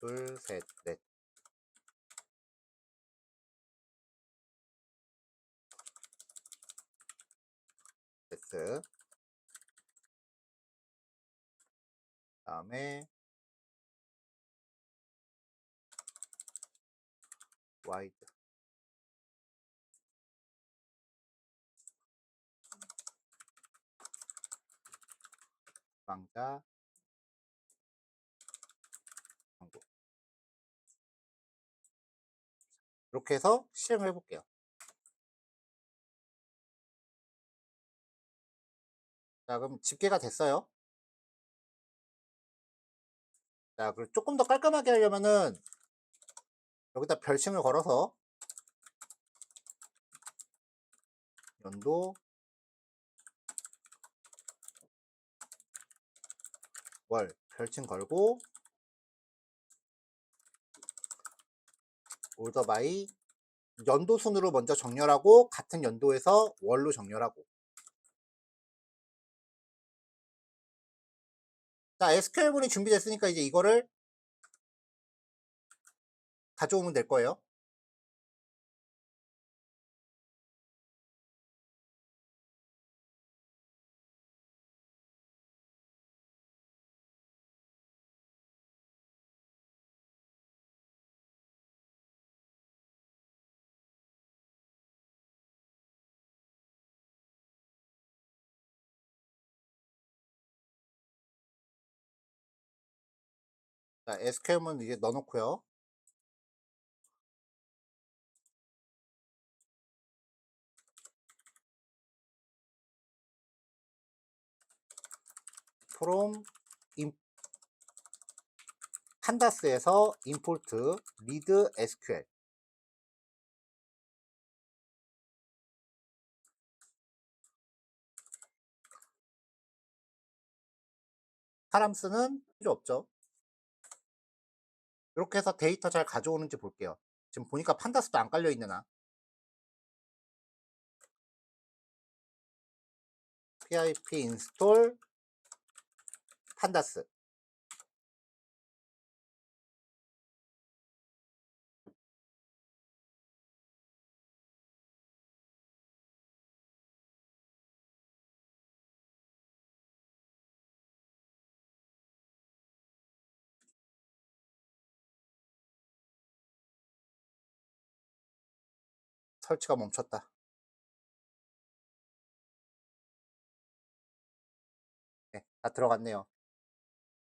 둘, 셋, 넷. 됐어. 다음에 와이드 방자 광고 이렇게 해서 실행을 해볼게요. 자, 그럼 집계가 됐어요. 자, 그리고 조금 더 깔끔하게 하려면은 여기다 별칭을 걸어서 연도 월 별칭 걸고 order by 연도 순으로 먼저 정렬하고 같은 연도에서 월로 정렬하고. 자, SQL문이 준비됐으니까 이제 이거를 가져오면 될 거예요. 자, SQL문 이제 넣어놓고요. from 판다스에서 import read SQL. 사람 쓰는 필요 없죠. 이렇게 해서 데이터 잘 가져오는지 볼게요. 지금 보니까 판다스도 안 깔려 있느나. pip install 판다스. 설치가 멈췄다. 네, 다 들어갔네요.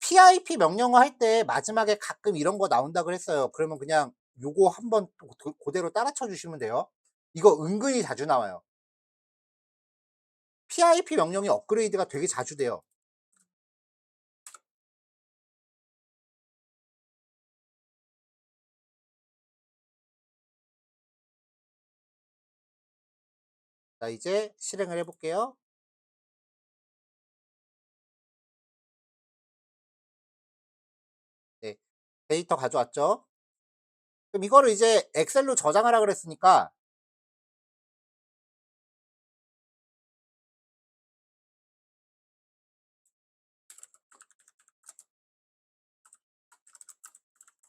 pip 명령어 할 때 마지막에 가끔 이런 거 나온다 그랬어요. 그러면 그냥 요거 한번 그대로 따라 쳐주시면 돼요. 이거 은근히 자주 나와요. pip 명령이 업그레이드가 되게 자주 돼요. 자, 이제 실행을 해볼게요. 네, 데이터 가져왔죠. 그럼 이거를 이제 엑셀로 저장하라 그랬으니까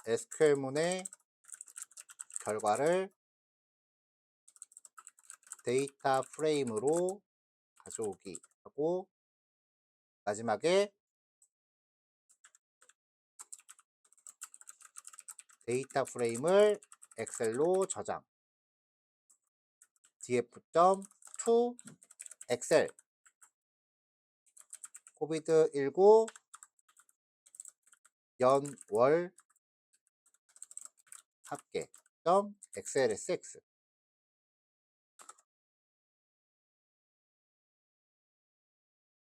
SQL문의 결과를 데이터 프레임으로 가져오기 하고 마지막에 데이터 프레임을 엑셀로 저장 df.to 엑셀 코비드19 연월 합계 .xlsx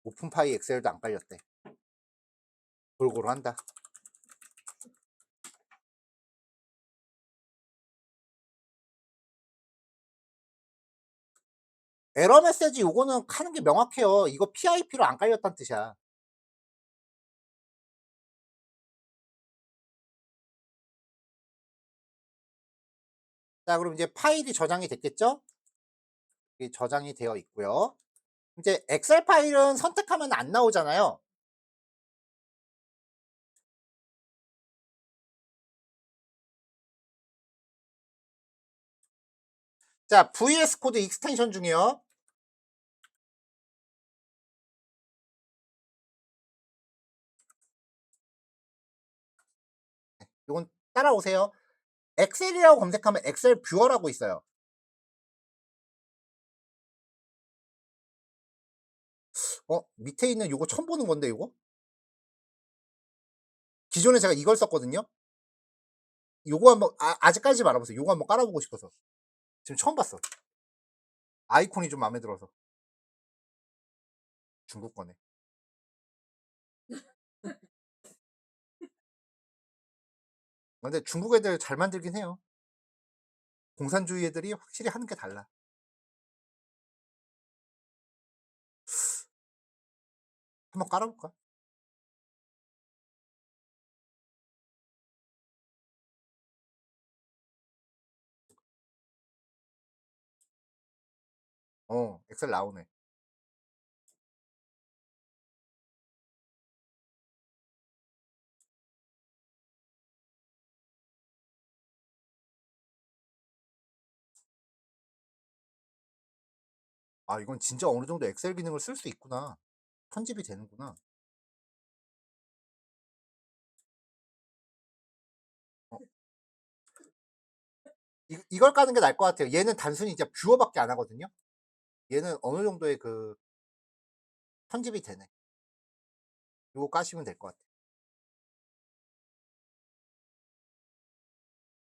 오픈 파이 엑셀도 안 깔렸대. 골고루 한다. 에러 메시지 요거는 하는 게 명확해요. 이거 PIP로 안 깔렸다는 뜻이야. 자, 그럼 이제 파일이 저장이 됐겠죠? 저장이 되어 있고요. 이제 엑셀 파일은 선택하면 안 나오잖아요. 자, VS 코드 익스텐션 중이요. 이건 따라오세요. 엑셀이라고 검색하면 엑셀 뷰어라고 있어요. 밑에 있는 요거 처음 보는 건데 요거? 기존에 제가 이걸 썼거든요. 요거 한번 아직까지 말아보세요. 요거 한번 깔아보고 싶어서 지금 처음 봤어. 아이콘이 좀 마음에 들어서. 중국 거네. 근데 중국 애들 잘 만들긴 해요. 공산주의 애들이 확실히 하는 게 달라. 한번 깔아볼까? 엑셀 나오네. 아, 이건 진짜 어느 정도 엑셀 기능을 쓸 수 있구나. 편집이 되는구나. 어, 이걸 까는 게 나을 것 같아요. 얘는 단순히 이제 뷰어밖에 안 하거든요. 얘는 어느 정도의 그 편집이 되네. 이거 까시면 될 것 같아요.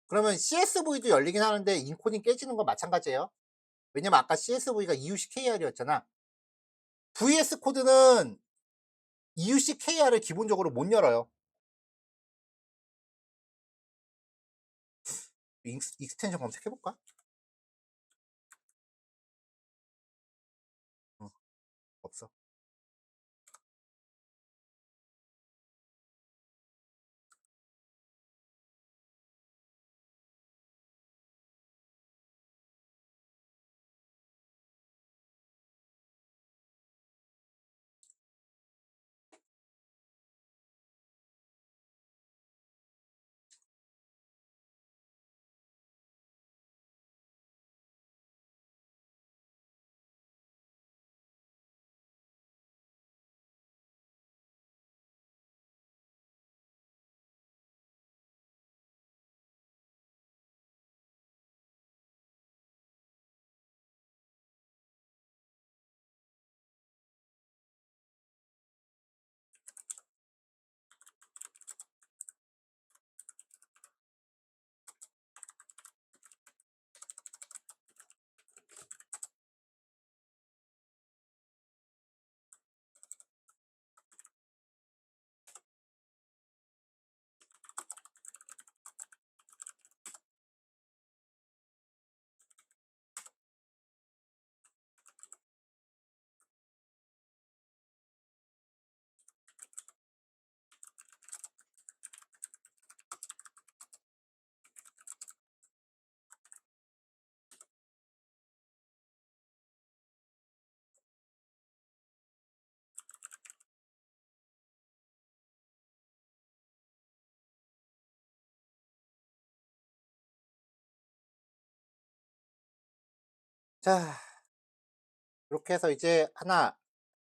그러면 CSV도 열리긴 하는데 인코딩 깨지는 건 마찬가지예요. 왜냐면 아까 CSV가 EUC KR이었잖아. VS 코드는 EUC KR을 기본적으로 못 열어요. 익스텐션 검색해 볼까? 어, 없어. 자, 이렇게 해서 이제 하나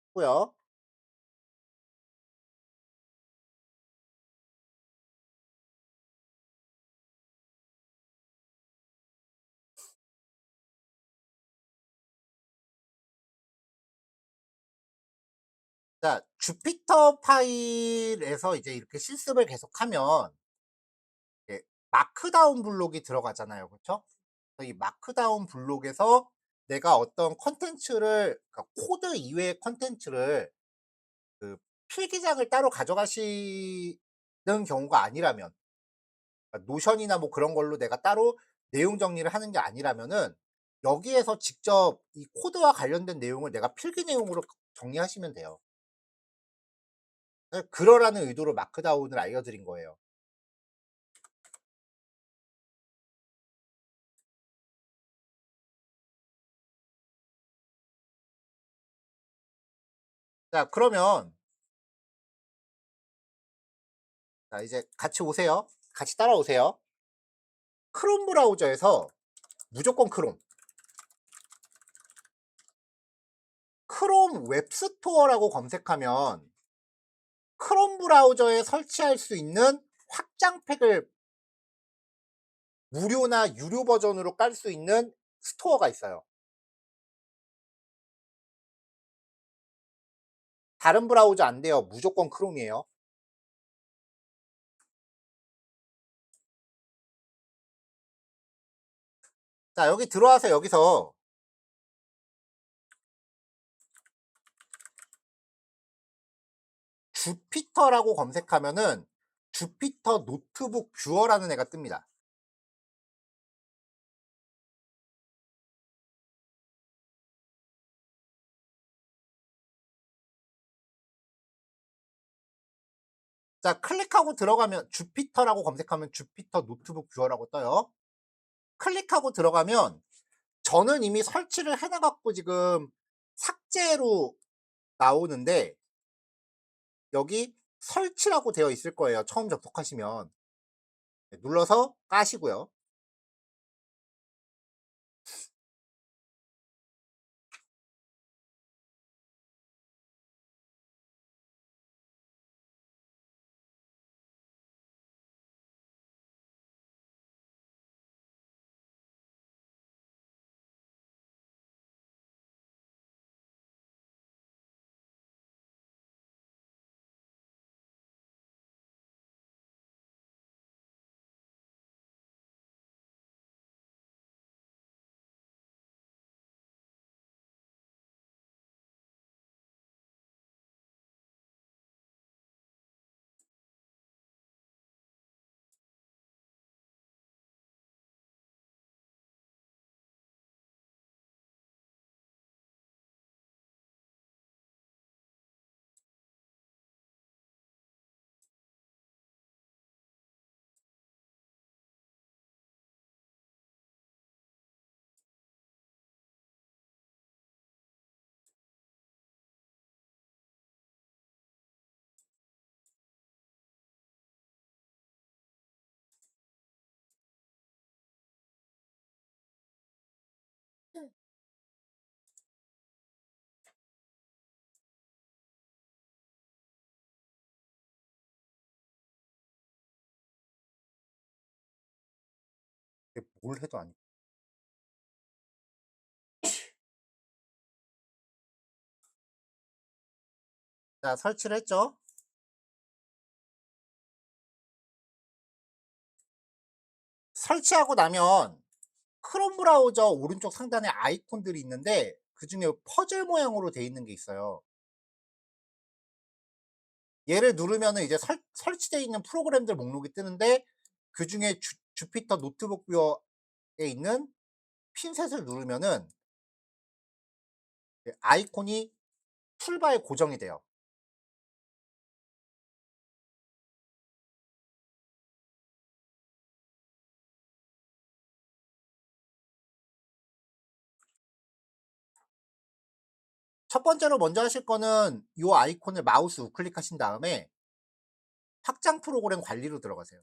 했고요. 자, 주피터 파일에서 이제 이렇게 실습을 계속하면 마크다운 블록이 들어가잖아요. 그쵸? 이 마크다운 블록에서 내가 어떤 컨텐츠를, 그러니까 코드 이외의 컨텐츠를 그 필기장을 따로 가져가시는 경우가 아니라면, 그러니까 노션이나 뭐 그런 걸로 내가 따로 내용 정리를 하는 게 아니라면은 여기에서 직접 이 코드와 관련된 내용을 내가 필기 내용으로 정리하시면 돼요. 그러라는 의도로 마크다운을 알려드린 거예요. 자, 그러면 자, 이제 같이 오세요. 같이 따라오세요. 크롬 브라우저에서 무조건 크롬 웹스토어라고 검색하면 크롬 브라우저에 설치할 수 있는 확장팩을 무료나 유료 버전으로 깔 수 있는 스토어가 있어요. 다른 브라우저 안 돼요. 무조건 크롬이에요. 자, 여기 들어와서 여기서 주피터라고 검색하면은 주피터 노트북 뷰어라는 애가 뜹니다. 자, 클릭하고 들어가면 주피터라고 검색하면 주피터 노트북 뷰어라고 떠요. 클릭하고 들어가면 저는 이미 설치를 해 놔갖고 지금 삭제로 나오는데 여기 설치라고 되어 있을 거예요. 처음 접속하시면. 눌러서 까시고요. 이게 뭘 해도 안 자, 설치를 했죠. 설치하고 나면 크롬 브라우저 오른쪽 상단에 아이콘들이 있는데 그중에 퍼즐 모양으로 돼 있는 게 있어요. 얘를 누르면은 이제 설치되어 있는 프로그램들 목록이 뜨는데 그중에 주피터 노트북 뷰어에 있는 핀셋을 누르면은 아이콘이 툴바에 고정이 돼요. 첫 번째로 먼저 하실 거는 이 아이콘을 마우스 우클릭하신 다음에 확장 프로그램 관리로 들어가세요.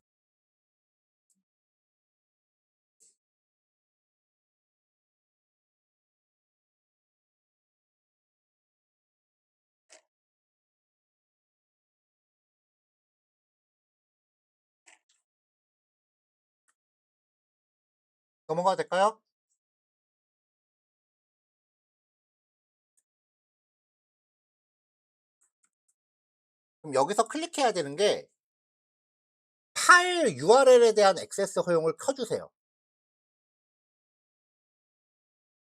넘어가도 될까요? 그럼 여기서 클릭해야 되는 게 파일 URL에 대한 액세스 허용을 켜주세요.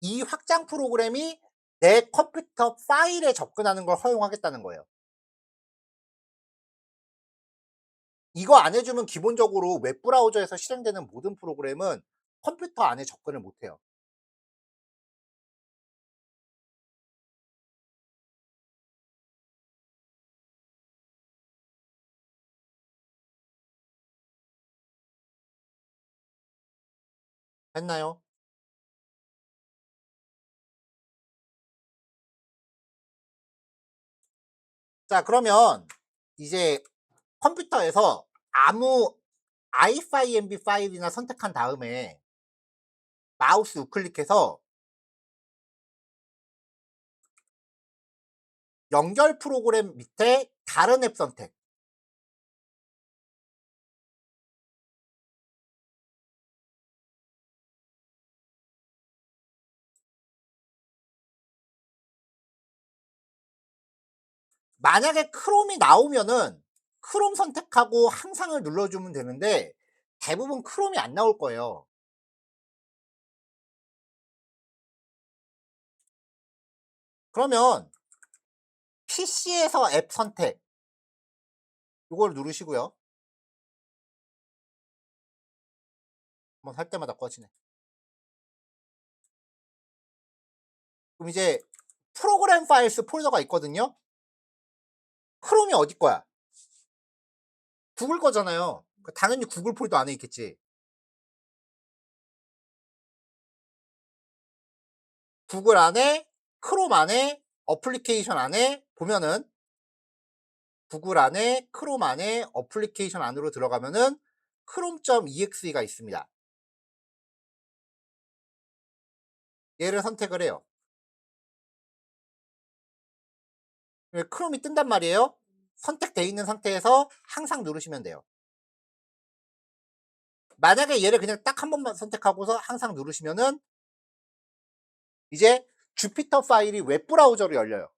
이 확장 프로그램이 내 컴퓨터 파일에 접근하는 걸 허용하겠다는 거예요. 이거 안 해주면 기본적으로 웹브라우저에서 실행되는 모든 프로그램은 컴퓨터 안에 접근을 못해요. 됐나요? 자, 그러면 이제 컴퓨터에서 아무 ifimb 파일이나 선택한 다음에 마우스 우클릭해서 연결 프로그램 밑에 다른 앱 선택. 만약에 크롬이 나오면은 크롬 선택하고 항상을 눌러주면 되는데 대부분 크롬이 안 나올 거예요. 그러면 PC에서 앱 선택 이걸 누르시고요. 한번 할 때마다 꺼지네. 그럼 이제 프로그램 파일스 폴더가 있거든요. 크롬이 어디 거야? 구글 거잖아요. 당연히 구글 폴더 안에 있겠지. 구글 안에 크롬 안에 어플리케이션 안에 보면은 구글 안에 크롬 안에 어플리케이션 안으로 들어가면은 chrome.exe가 있습니다. 얘를 선택을 해요. 크롬이 뜬단 말이에요. 선택되어 있는 상태에서 항상 누르시면 돼요. 만약에 얘를 그냥 딱 한 번만 선택하고서 항상 누르시면은 이제 주피터 파일이 웹브라우저로 열려요.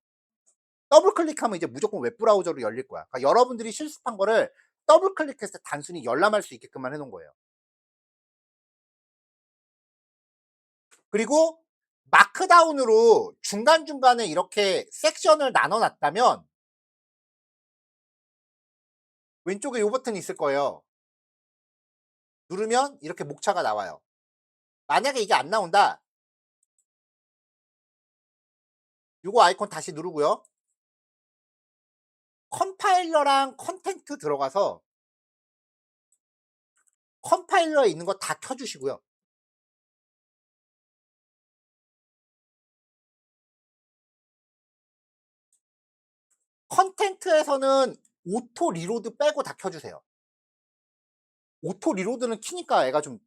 더블 클릭하면 이제 무조건 웹브라우저로 열릴 거야. 그러니까 여러분들이 실습한 거를 더블 클릭해서 단순히 열람할 수 있게끔만 해놓은 거예요. 그리고 마크다운으로 중간중간에 이렇게 섹션을 나눠 놨다면 왼쪽에 요 버튼이 있을 거예요. 누르면 이렇게 목차가 나와요. 만약에 이게 안 나온다, 요거 아이콘 다시 누르고요. 컴파일러랑 컨텐트 들어가서 컴파일러에 있는 거 다 켜주시고요. 컨텐트에서는 오토 리로드 빼고 다 켜주세요. 오토 리로드는 키니까 애가 좀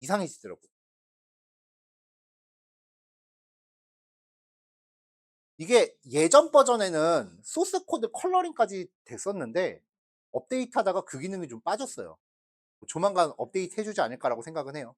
이상해지더라고. 이게 예전 버전에는 소스 코드 컬러링까지 됐었는데 업데이트 하다가 그 기능이 좀 빠졌어요. 조만간 업데이트 해주지 않을까라고 생각은 해요.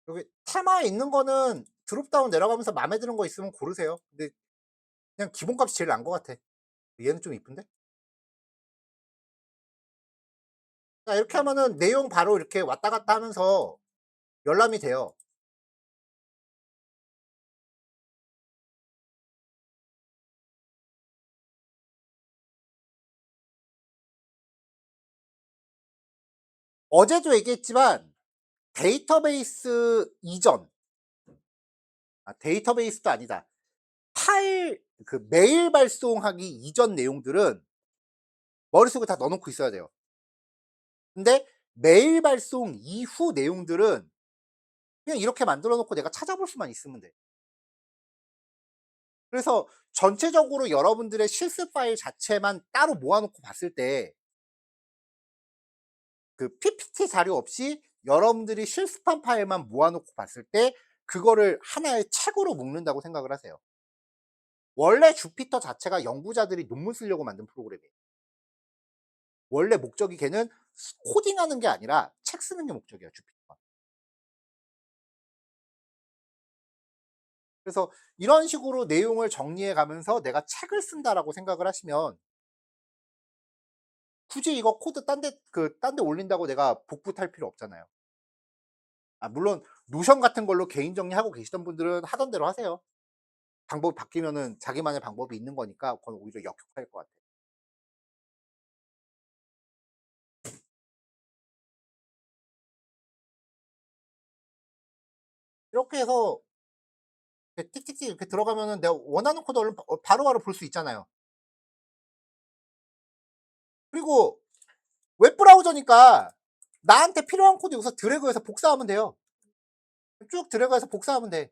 여기 테마에 있는 거는 드롭다운 내려가면서 마음에 드는 거 있으면 고르세요. 근데 그냥 기본값이 제일 나은 것 같아. 얘는 좀 이쁜데? 자 이렇게 하면은 내용 바로 이렇게 왔다 갔다 하면서 열람이 돼요. 어제도 얘기했지만 데이터베이스 이전, 데이터베이스도 아니다. 파일 그 메일 발송하기 이전 내용들은 머릿속에 다 넣어 놓고 있어야 돼요. 근데 메일 발송 이후 내용들은 그냥 이렇게 만들어 놓고 내가 찾아볼 수만 있으면 돼. 그래서 전체적으로 여러분들의 실습 파일 자체만 따로 모아 놓고 봤을 때 그 PPT 자료 없이 여러분들이 실습한 파일만 모아 놓고 봤을 때 그거를 하나의 책으로 묶는다고 생각을 하세요. 원래 주피터 자체가 연구자들이 논문 쓰려고 만든 프로그램이에요. 원래 목적이 걔는 코딩하는 게 아니라 책 쓰는 게 목적이에요, 주피터가. 그래서 이런 식으로 내용을 정리해 가면서 '내가 책을 쓴다.'라고 생각을 하시면 굳이 이거 코드 딴 데 올린다고 내가 복구 탈 필요 없잖아요. 물론 노션 같은 걸로 개인 정리하고 계시던 분들은 하던 대로 하세요. 방법이 바뀌면은 자기만의 방법이 있는 거니까 그건 오히려 역효과일 것 같아요. 이렇게 해서 이렇게 틱틱틱 이렇게 들어가면은 내가 원하는 코드 얼른 바로바로 볼 수 있잖아요. 그리고 웹 브라우저니까 나한테 필요한 코드 여기서 드래그해서 복사하면 돼요. 쭉 드래그해서 복사하면 돼.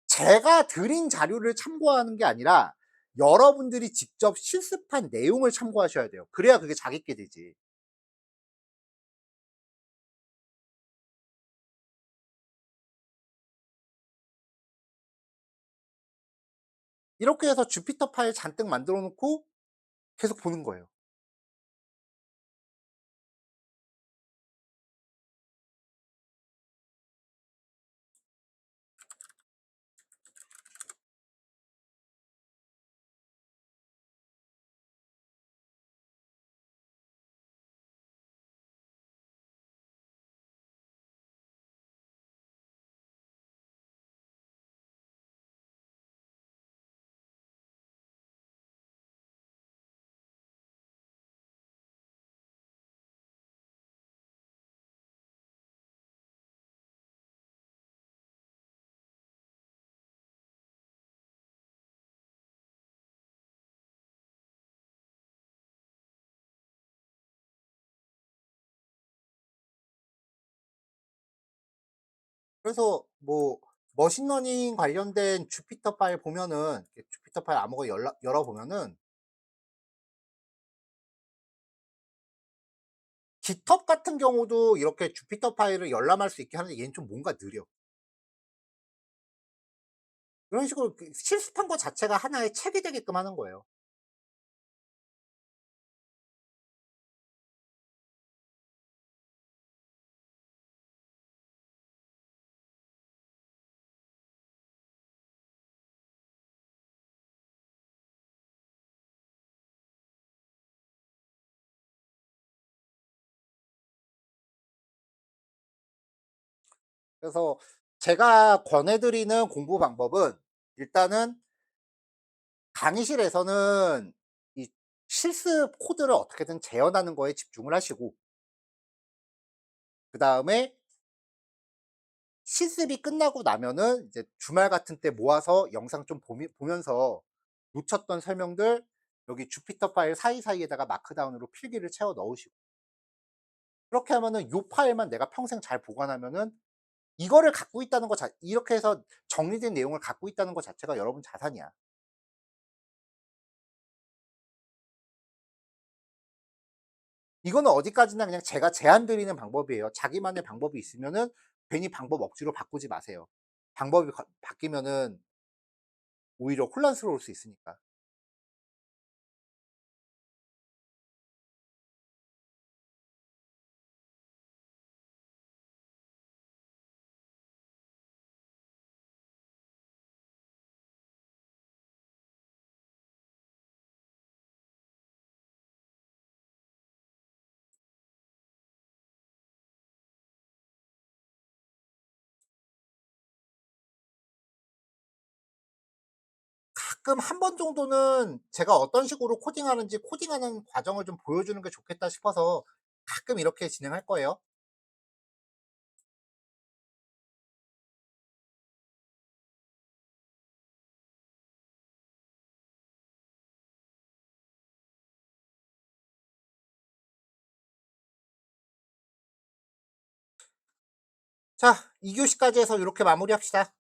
제가 드린 자료를 참고하는 게 아니라 여러분들이 직접 실습한 내용을 참고하셔야 돼요. 그래야 그게 자기 게 되지. 이렇게 해서 주피터 파일 잔뜩 만들어 놓고 계속 보는 거예요. 그래서 뭐 머신러닝 관련된 주피터 파일 보면은 주피터 파일 아무거나 열어 보면은 깃헙 같은 경우도 이렇게 주피터 파일을 열람할 수 있게 하는데 얘는 좀 뭔가 느려. 이런 식으로 실습한 거 자체가 하나의 책이 되게끔 하는 거예요. 그래서 제가 권해 드리는 공부 방법은 일단은 강의실에서는 이 실습 코드를 어떻게든 재현하는 거에 집중을 하시고 그다음에 실습이 끝나고 나면은 이제 주말 같은 때 모아서 영상 좀 보면서 놓쳤던 설명들 여기 주피터 파일 사이사이에다가 마크다운으로 필기를 채워 넣으시고 그렇게 하면은 요 파일만 내가 평생 잘 보관하면은 이거를 갖고 있다는 거 이렇게 해서 정리된 내용을 갖고 있다는 거 자체가 여러분 자산이야. 이거는 어디까지나 그냥 제가 제안 드리는 방법이에요. 자기만의 방법이 있으면은 괜히 방법 억지로 바꾸지 마세요. 방법이 바뀌면은 오히려 혼란스러울 수 있으니까. 가끔 한 번 정도는 제가 어떤 식으로 코딩하는지 코딩하는 과정을 좀 보여주는 게 좋겠다 싶어서 가끔 이렇게 진행할 거예요. 자, 2 교시까지 해서 이렇게 마무리합시다.